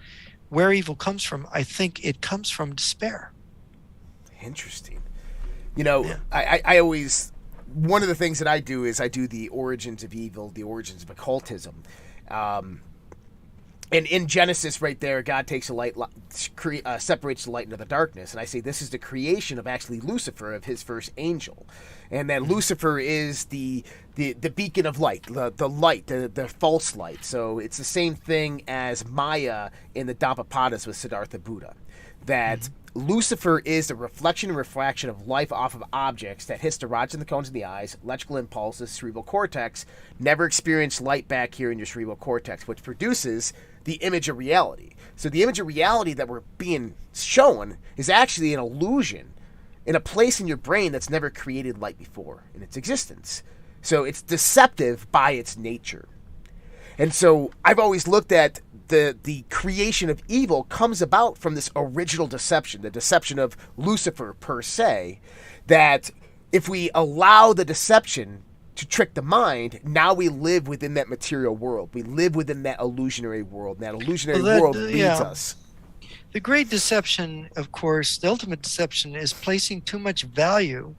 where evil comes from. I think it comes from despair. Interesting. I always, one of the things that I do is I do the origins of evil, the origins of occultism. And in Genesis, right there, God takes a light, separates the light into the darkness. And I say this is the creation of actually Lucifer, of his first angel. And then Lucifer is the the beacon of light, the light, the false light. So it's the same thing as Maya in the Dhammapadas with Siddhartha Buddha, that Lucifer is the reflection and refraction of life off of objects that hits the rods and the cones in the eyes, electrical impulses, cerebral cortex, never experience light back here in your cerebral cortex, which produces the image of reality. So the image of reality that we're being shown is actually an illusion in a place in your brain that's never created light before in its existence. So it's deceptive by its nature. And so I've always looked at the creation of evil comes about from this original deception, the deception of Lucifer per se, that if we allow the deception to trick the mind, now we live within that material world. We live within that illusionary world. And that illusionary world leads us. The great deception, of course, the ultimate deception is placing too much value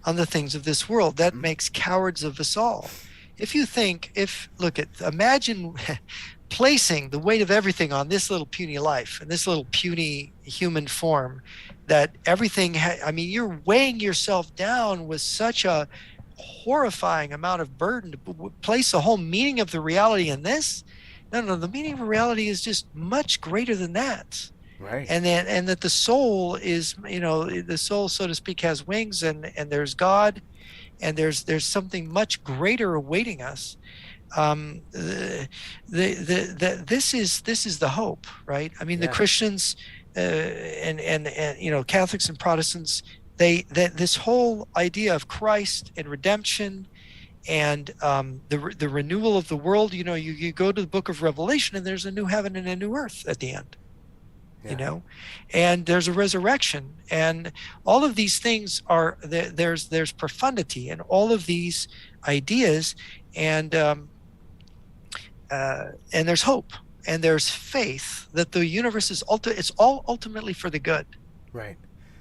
on the things of this world. That makes cowards of us all. If you think, imagine placing the weight of everything on this little puny life and this little puny human form, that everything, you're weighing yourself down with such a horrifying amount of burden to place the whole meaning of the reality in this. No, the meaning of reality is just much greater than that. Right. And that the soul is, the soul, so to speak, has wings, and there's God, and there's something much greater awaiting us. This is the hope, right? The Christians and Catholics and Protestants, this whole idea of Christ and redemption and the renewal of the world. You go to the book of Revelation, and there's a new heaven and a new earth at the end. And there's a resurrection, and all of these things are there's profundity in all of these ideas, and there's hope, and there's faith that the universe is it's all ultimately for the good. Right.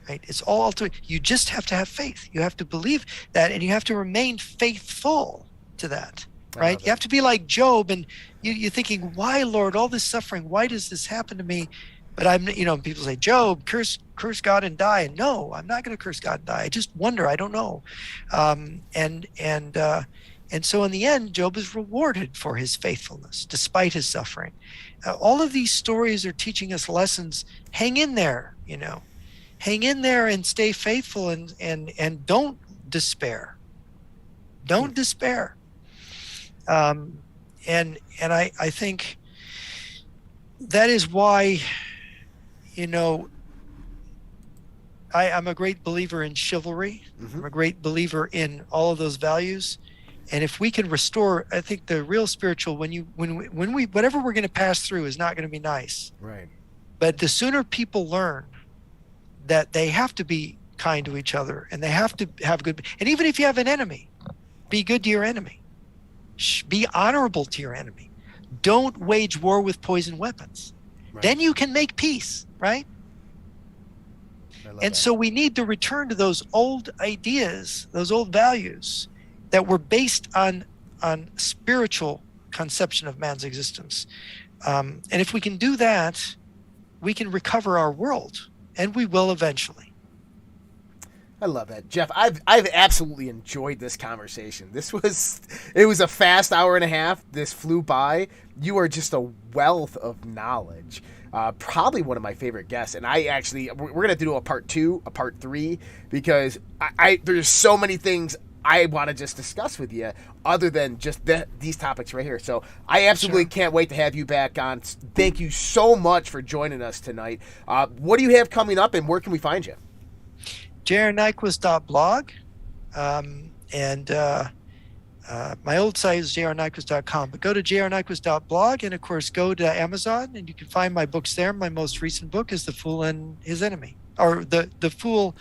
It's all ultimate. You just have to have faith. You have to believe that, and you have to remain faithful to that. Right? You have to be like Job, and you're thinking, why, Lord, all this suffering? Why does this happen to me? But people say, Job, curse God and die. And no, I'm not going to curse God and die. I just wonder. I don't know. And so in the end, Job is rewarded for his faithfulness, despite his suffering. All of these stories are teaching us lessons. Hang in there, hang in there and stay faithful, and don't despair. Don't despair. And I think that is why, I'm a great believer in chivalry. I'm a great believer in all of those values. And if we can restore, I think the real spiritual, when we whatever we're going to pass through is not going to be nice. Right. But the sooner people learn that they have to be kind to each other, and they have to have good, and even if you have an enemy, be good to your enemy. Be honorable to your enemy. Don't wage war with poison weapons. Right. Then you can make peace, right? And so we need to return to those old ideas, those old values that were based on spiritual conception of man's existence. And if we can do that, we can recover our world, and we will eventually. I love that, Jeff. I've absolutely enjoyed this conversation. It was a fast hour and a half. This flew by. You are just a wealth of knowledge. Probably one of my favorite guests. And we're gonna have to do a part 2, a part 3, because there's so many things I want to just discuss with you other than just these topics right here. So I absolutely can't wait to have you back on. Thank you so much for joining us tonight. What do you have coming up, and where can we find you? JRNyquist.blog, and my old site is jrnyquist.com, but go to jrnyquist.blog, and of course go to Amazon, and you can find my books there. My most recent book is The Fool and His Enemy, or The Fool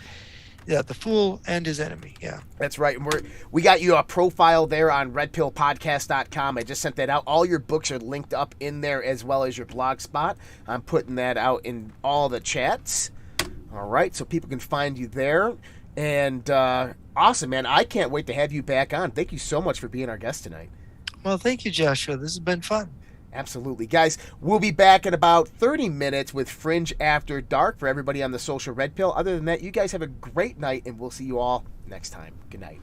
and His Enemy. Yeah, that's right. And we got you a profile there on redpillpodcast.com. I just sent that out. All your books are linked up in there, as well as your blog spot. I'm putting that out in all the chats. All right, so people can find you there. And awesome, man. I can't wait to have you back on. Thank you so much for being our guest tonight. Well, thank you, Joshua. This has been fun. Absolutely. Guys, we'll be back in about 30 minutes with Fringe After Dark for everybody on the social Red Pill. Other than that, you guys have a great night, and we'll see you all next time. Good night.